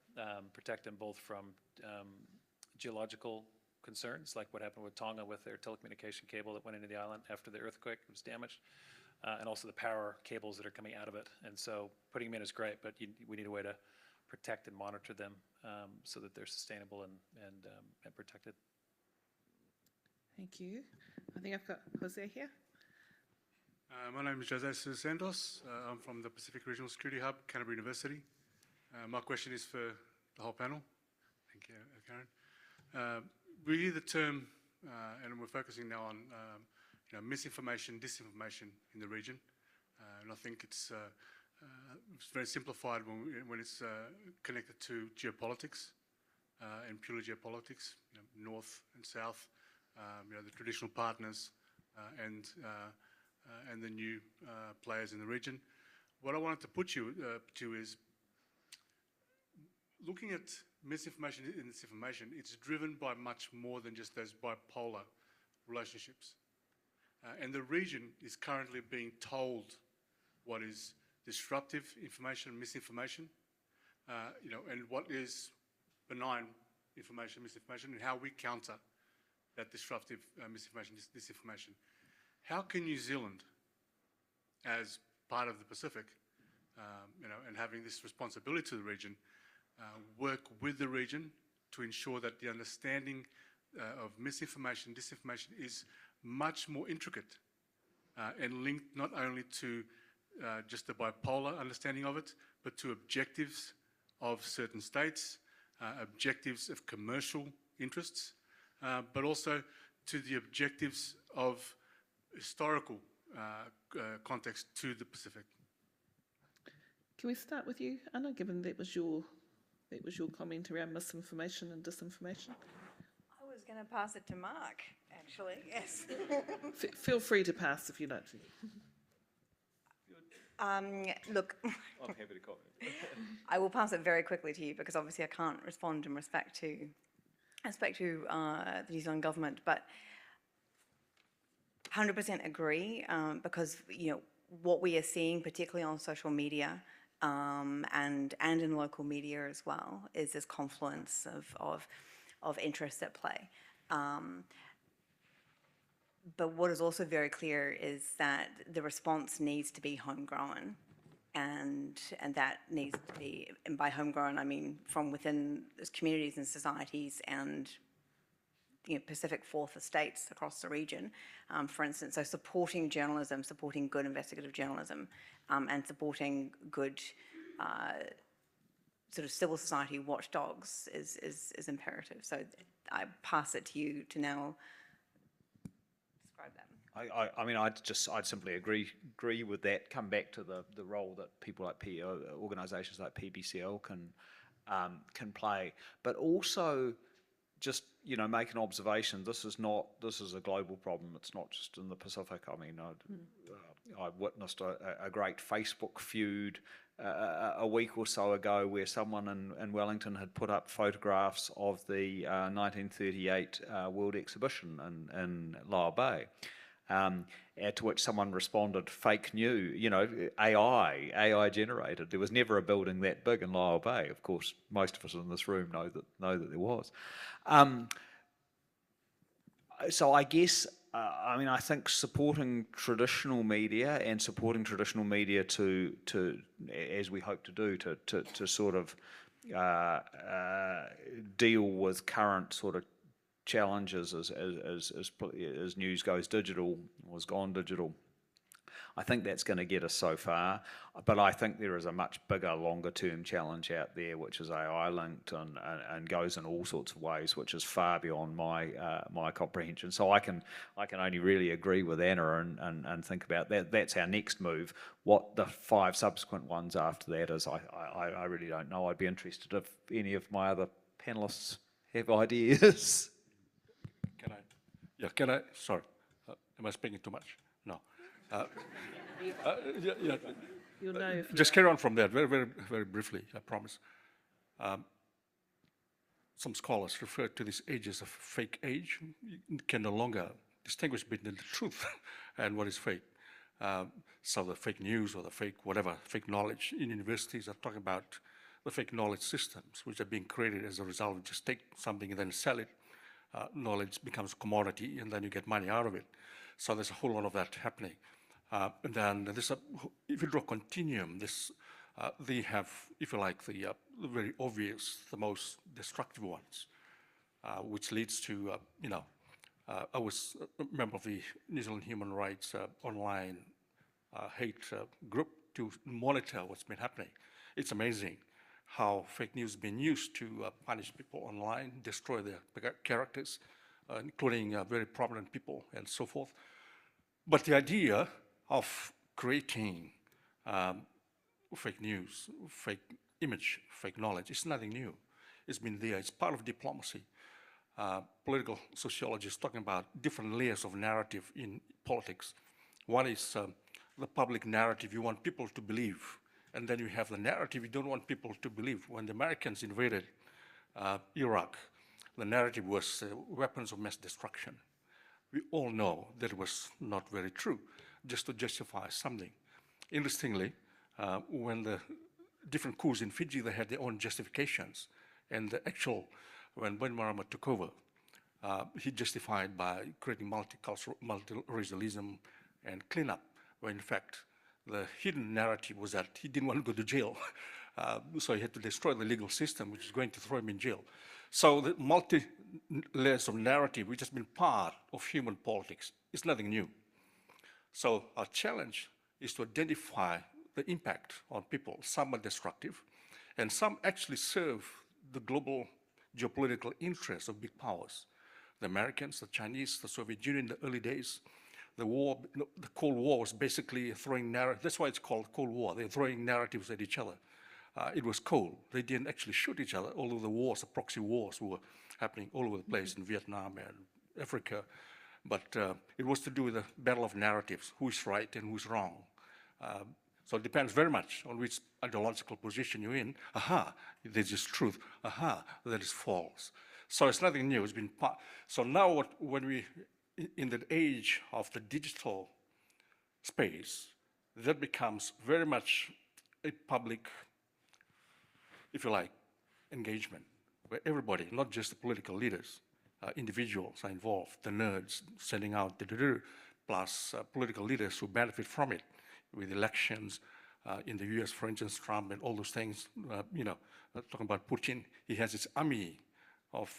Protect them both from geological concerns, like what happened with Tonga with their telecommunication cable that went into the island after the earthquake was damaged, and also the power cables that are coming out of it. And so putting them in is great, but we need a way to protect and monitor them so that they're sustainable and protected. Thank you. I think I've got Jose here. My name is Jose Santos. I'm from the Pacific Regional Security Hub, Canterbury University. My question is for the whole panel. Thank you, Caren. We hear the term, and we're focusing now on misinformation, disinformation in the region, and I think it's very simplified when it's connected to geopolitics and purely geopolitics, north and south, the traditional partners and the new players in the region. What I wanted to put you to is, looking at misinformation and disinformation, it's driven by much more than just those bipolar relationships. And the region is currently being told what is disruptive information and misinformation, and what is benign information, misinformation, and how we counter that disruptive misinformation, disinformation. How can New Zealand, as part of the Pacific, and having this responsibility to the region, work with the region to ensure that the understanding of misinformation, disinformation is much more intricate and linked not only to just the bipolar understanding of it, but to objectives of certain states, objectives of commercial interests, but also to the objectives of historical context to the Pacific. Can we start with you, Anna, given that was your comment around misinformation and disinformation? I was going to pass it to Mark, actually, yes. Feel free to pass if you'd like to. Look, I'm happy to comment. I will pass it very quickly to you, because obviously I can't respond in respect to the New Zealand government, but 100% agree, because what we are seeing, particularly on social media and in local media as well, is this confluence of interests at play. But what is also very clear is that the response needs to be homegrown, and that needs to be, and by homegrown I mean from within those communities and societies and Pacific Fourth estates across the region, for instance. So supporting journalism, supporting good investigative journalism, and supporting good sort of civil society watchdogs is imperative. So I pass it to you to now describe that. I mean, I'd simply agree with that. Come back to the role that people like organisations like PBCL can play, but also just, you know, make an observation. This is a global problem. It's not just in the Pacific. I mean, I witnessed a great Facebook feud a week or so ago where someone in Wellington had put up photographs of the 1938 World Exhibition in Lower Bay. To which someone responded, fake news, you know, AI generated. There was never a building that big in Lower Bay. Of course, most of us in this room know that there was. So I guess, I mean, I think supporting traditional media and supporting traditional media to as we hope to do, to sort of deal with current sort of challenges as news goes digital, or has gone digital. I think that's going to get us so far, but I think there is a much bigger, longer-term challenge out there, which is AI-linked and goes in all sorts of ways, which is far beyond my comprehension. So I can only really agree with Anna and think about that. That's our next move. What the 5 subsequent ones after that is, I really don't know. I'd be interested if any of my other panelists have ideas. Can I? Sorry, am I speaking too much? No. Yeah. You'll know if Just carry on from that very, very, very briefly, I promise. Some scholars refer to these ages of fake age. You can no longer distinguish between the truth and what is fake. So the fake news or the fake whatever, fake knowledge in universities are talking about the fake knowledge systems, which are being created as a result of just take something and then sell it. Knowledge becomes a commodity, and then you get money out of it. So there's a whole lot of that happening. And then this, if you draw a continuum, they have, if you like, the very obvious, the most destructive ones, which leads to, I was a member of the New Zealand Human Rights online hate group to monitor what's been happening. It's amazing how fake news has been used to punish people online, destroy their characters, including very prominent people and so forth. But the idea of creating fake news, fake image, fake knowledge is nothing new. It's been there. It's part of diplomacy. Political sociologists talking about different layers of narrative in politics. One is the public narrative you want people to believe. And then you have the narrative you don't want people to believe. When the Americans invaded Iraq, the narrative was weapons of mass destruction. We all know that it was not very true, just to justify something. Interestingly, when the different coups in Fiji, they had their own justifications. And the actual, when Bainimarama took over, he justified by creating multicultural, multi-racialism and cleanup, when in fact, the hidden narrative was that he didn't want to go to jail. So he had to destroy the legal system, which is going to throw him in jail. So the multi-layers of narrative, which has been part of human politics, is nothing new. So our challenge is to identify the impact on people. Some are destructive, and some actually serve the global geopolitical interests of big powers. The Americans, the Chinese, the Soviet Union in the early days. The Cold War was basically throwing narratives. That's why it's called Cold War. They're throwing narratives at each other. It was cold. They didn't actually shoot each other, although the wars, the proxy wars were happening all over the place in Vietnam and Africa. But it was to do with the battle of narratives, who's right and who's wrong. So it depends very much on which ideological position you're in. Aha, there's just truth. Aha, that is false. So it's nothing new. It's been part. So now when we, in the age of the digital space, that becomes very much a public, if you like, engagement, where everybody, not just the political leaders, individuals are involved, the nerds sending out the plus political leaders who benefit from it, with elections in the US, for instance, Trump and all those things, talking about Putin, he has his army of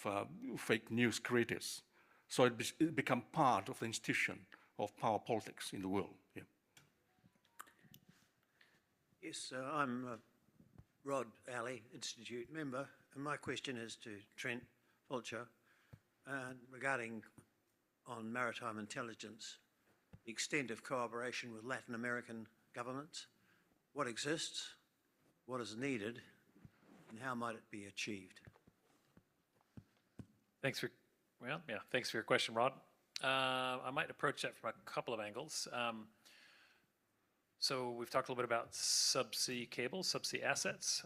fake news creators. So it become part of the institution of power politics in the world. Yeah. Yes, I'm Rod Alley, Institute member, and my question is to Trent Fulcher regarding on maritime intelligence, the extent of cooperation with Latin American governments, what exists, what is needed, and how might it be achieved? Thanks for, well, yeah, thanks for your question, Rod. I might approach that from a couple of angles. So we've talked a little bit about subsea cables, subsea assets,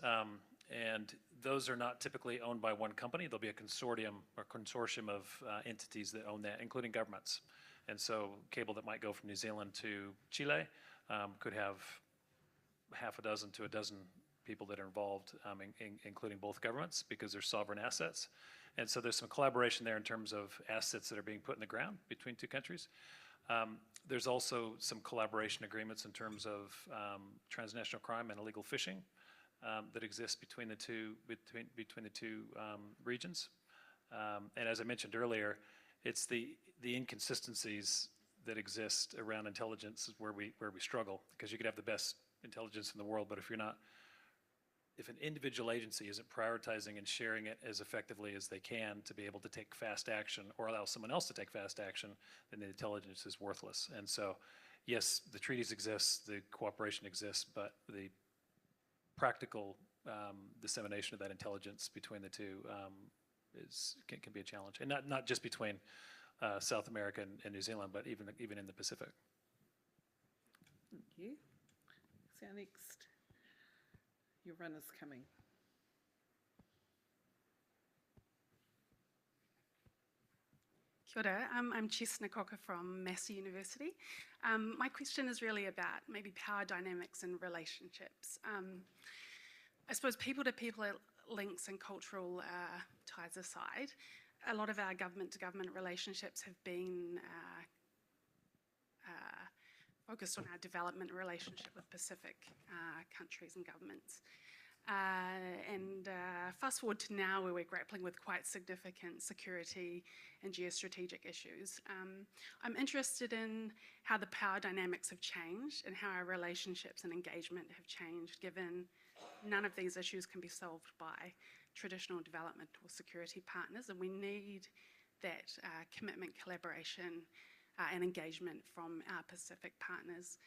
and those are not typically owned by one company. There'll be a consortium of entities that own that, including governments. And so cable that might go from New Zealand to Chile could have half a dozen to a dozen people that are involved, including both governments, because they're sovereign assets. And so there's some collaboration there in terms of assets that are being put in the ground between two countries. There's also some collaboration agreements in terms of transnational crime and illegal fishing that exist between the two regions. And as I mentioned earlier, it's the inconsistencies that exist around intelligence where we struggle, because you could have the best intelligence in the world, but if an individual agency isn't prioritizing and sharing it as effectively as they can to be able to take fast action or allow someone else to take fast action, then the intelligence is worthless. And so, yes, the treaties exist, the cooperation exists, but the practical dissemination of that intelligence between the two can be a challenge. And not just between South America and New Zealand, but even in the Pacific. Thank you. So our next, your runner's coming. Kia ora, I'm Chess Nakoka from Massey University. My question is really about maybe power dynamics and relationships. I suppose people-to-people links and cultural ties aside, a lot of our government-to-government relationships have been focused on our development relationship with Pacific countries and governments. And fast forward to now, where we're grappling with quite significant security and geostrategic issues. I'm interested in how the power dynamics have changed and how our relationships and engagement have changed, given none of these issues can be solved by traditional development or security partners, and we need that commitment, collaboration, and engagement from our Pacific partners.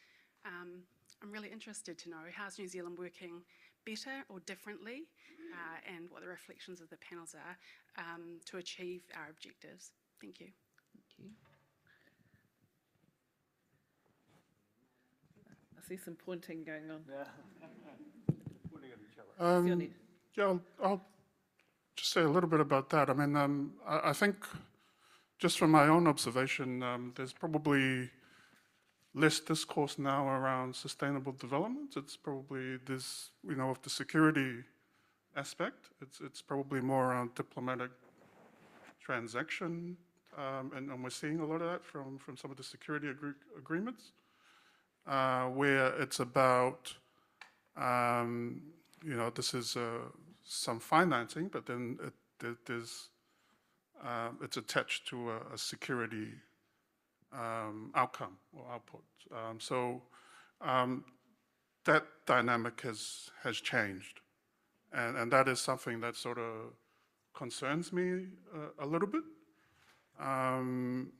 I'm really interested to know, how's New Zealand working better or differently, and what the reflections of the panels are to achieve our objectives. Thank you. Thank you. I see some pointing going on. Yeah. Pointing at each other. Sione. Yeah, I'll just say a little bit about that. I mean, I think just from my own observation, there's probably less discourse now around sustainable development. It's probably this, of the security aspect, it's probably more around diplomatic transaction, and we're seeing a lot of that from some of the security agreements, where it's about, this is some financing, but then it's attached to a security outcome or output. So that dynamic has changed, and that is something that sort of concerns me a little bit. And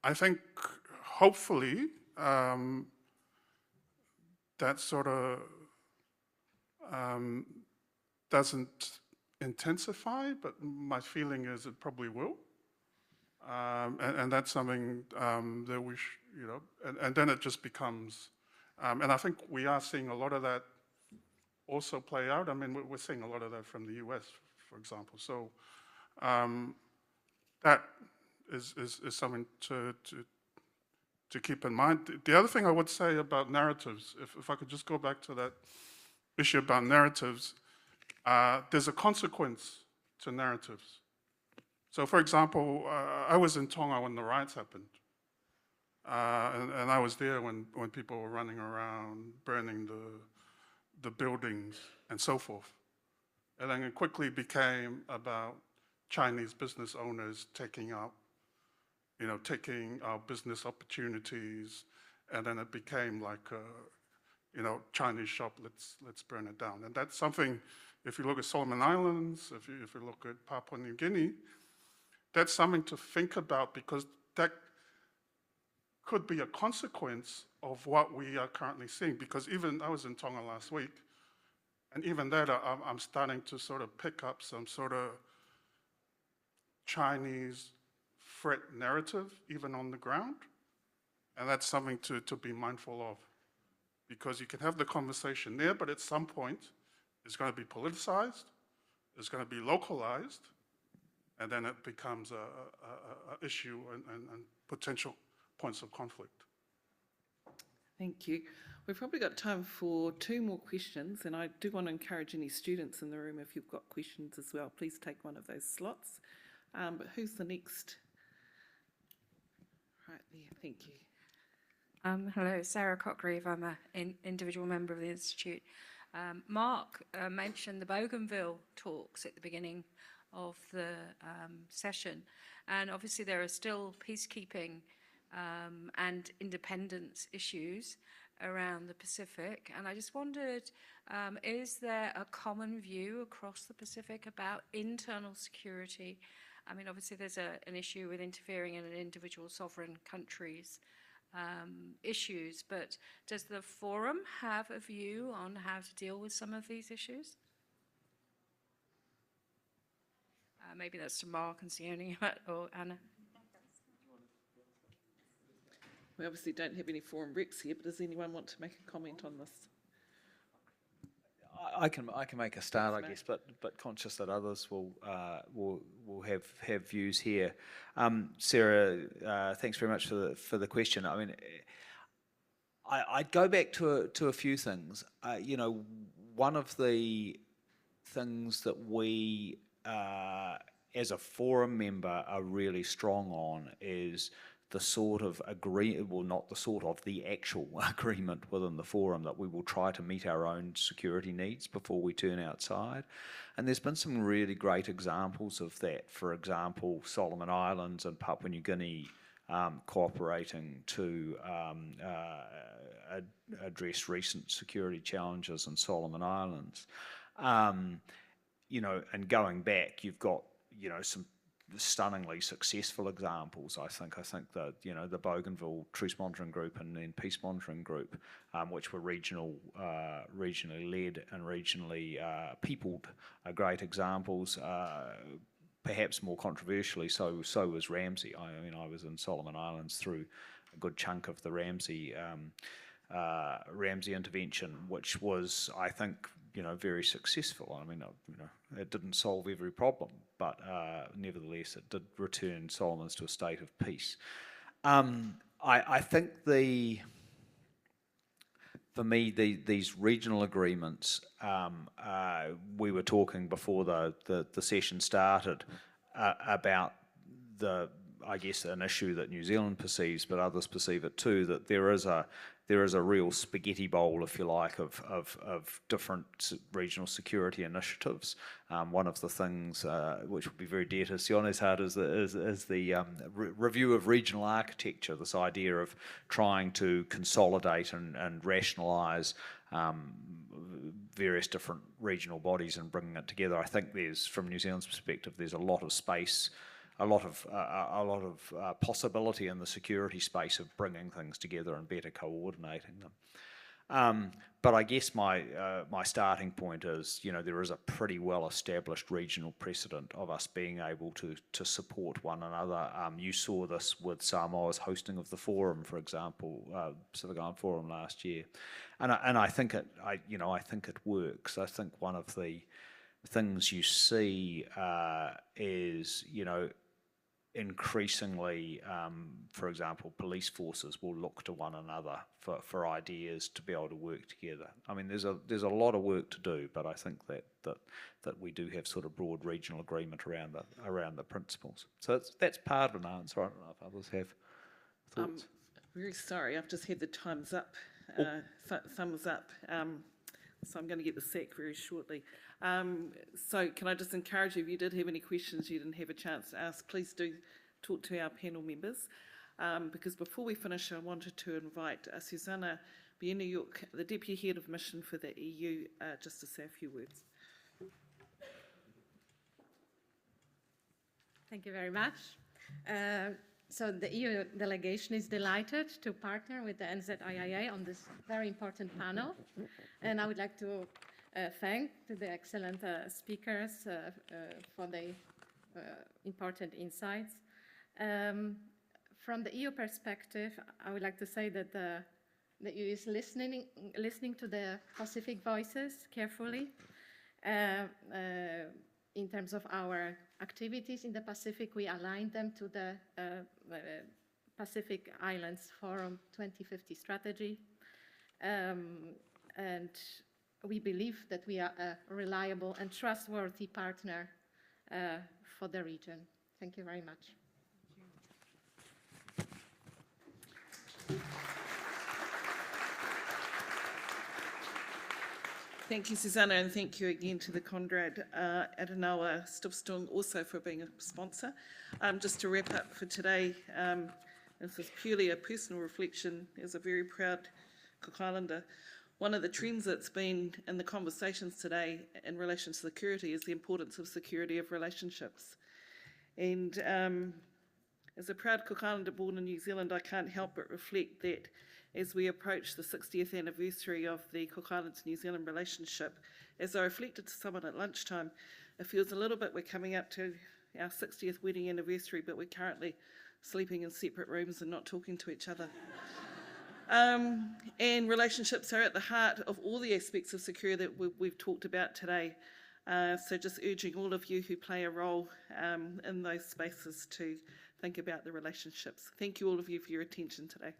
I think hopefully that sort of doesn't intensify, but my feeling is it probably will. And that's something that we, and then it just becomes, and I think we are seeing a lot of that also play out. I mean, we're seeing a lot of that from the US, for example. So that is something to keep in mind. The other thing I would say about narratives, if I could just go back to that issue about narratives, there's a consequence to narratives. So, for example, I was in Tonga when the riots happened, and I was there when people were running around, burning the buildings and so forth. And then it quickly became about Chinese business owners taking our business opportunities, and then it became like, Chinese shop, let's burn it down. And that's something, if you look at Solomon Islands, if you look at Papua New Guinea, that's something to think about, because that could be a consequence of what we are currently seeing. Because I was in Tonga last week, and even that I'm starting to sort of pick up some sort of Chinese threat narrative, even on the ground. And that's something to be mindful of. Because you can have the conversation there, but at some point, it's going to be politicized, it's going to be localized, and then it becomes a issue and potential points of conflict. Thank you. We've probably got time for 2 more questions, and I do want to encourage any students in the room, if you've got questions as well, please take one of those slots. But who's the next? Right there, thank you. Hello, Sarah Cockreeve. I'm an individual member of the Institute. Mark mentioned the Bougainville talks at the beginning of the session, and obviously there are still peacekeeping and independence issues around the Pacific, and I just wondered, is there a common view across the Pacific about internal security? I mean, obviously there's an issue with interfering in an individual sovereign country's issues, but does the forum have a view on how to deal with some of these issues? Maybe that's to Mark and Sione or Anna. We obviously don't have any forum reps here, but does anyone want to make a comment on this? I can make a start, I guess, but conscious that others will have views here. Sarah, thanks very much for the question. I mean, I'd go back to a few things. You know, one of the things that we, as a forum member, are really strong on is the sort of the actual agreement within the forum that we will try to meet our own security needs before we turn outside. And there's been some really great examples of that. For example, Solomon Islands and Papua New Guinea cooperating to address recent security challenges in Solomon Islands. You know, and going back, you've got, you know, some stunningly successful examples. I think that, you know, the Bougainville Truce Monitoring Group and then Peace Monitoring Group, which were regionally led and regionally peopled, are great examples. Perhaps more controversially, so was Ramsey. I mean, I was in Solomon Islands through a good chunk of the Ramsey intervention, which was, I think, you know, very successful. I mean, you know, it didn't solve every problem, but nevertheless, it did return Solomons to a state of peace. I think for me, these regional agreements, we were talking before the session started about I guess, an issue that New Zealand perceives, but others perceive it too, that there is a real spaghetti bowl, if you like, of different regional security initiatives. One of the things which would be very dear to Sione's heart is the review of regional architecture, this idea of trying to consolidate and rationalise various different regional bodies and bringing it together. I think from New Zealand's perspective, there's a lot of space, a lot of possibility in the security space of bringing things together and better coordinating them. But I guess my starting point is, you know, there is a pretty well established regional precedent of us being able to support one another. You saw this with Samoa's hosting of the forum, for example, Pacific Island Forum last year, and I think it works. I think one of the things you see is, you know, increasingly, for example, police forces will look to one another for ideas to be able to work together. I mean, there's a lot of work to do, but I think that we do have sort of broad regional agreement around the principles. So that's part of an answer. I don't know if others have thoughts. Very sorry, I've just had the time's up, thumbs up. So I'm going to get the sack very shortly. So can I just encourage you, if you did have any questions you didn't have a chance to ask, please do talk to our panel members. Because before we finish, I wanted to invite Susanna Bieniuk, the Deputy Head of Mission for the EU, just to say a few words. Thank you very much. So the EU delegation is delighted to partner with the NZIIA on this very important panel. And I would like to thank the excellent speakers for the important insights. From the EU perspective, I would like to say that the EU is listening to the Pacific voices carefully in terms of our activities in the Pacific. We aligned them to the Pacific Islands Forum 2050 strategy. And we believe that we are a reliable and trustworthy partner for the region. Thank you very much. Thank you, Susanna, and thank you again to the Conrad Adenauer Stiftung also for being a sponsor. Just to wrap up for today, this is purely a personal reflection as a very proud Cook Islander. One of the trends that's been in the conversations today in relation to security is the importance of security of relationships. And as a proud Cook Islander born in New Zealand, I can't help but reflect that as we approach the 60th anniversary of the Cook Islands-New Zealand relationship, as I reflected to someone at lunchtime, it feels a little bit we're coming up to our 60th wedding anniversary, but we're currently sleeping in separate rooms and not talking to each other. And relationships are at the heart of all the aspects of security that we've talked about today. So just urging all of you who play a role in those spaces to think about the relationships. Thank you all of you for your attention today.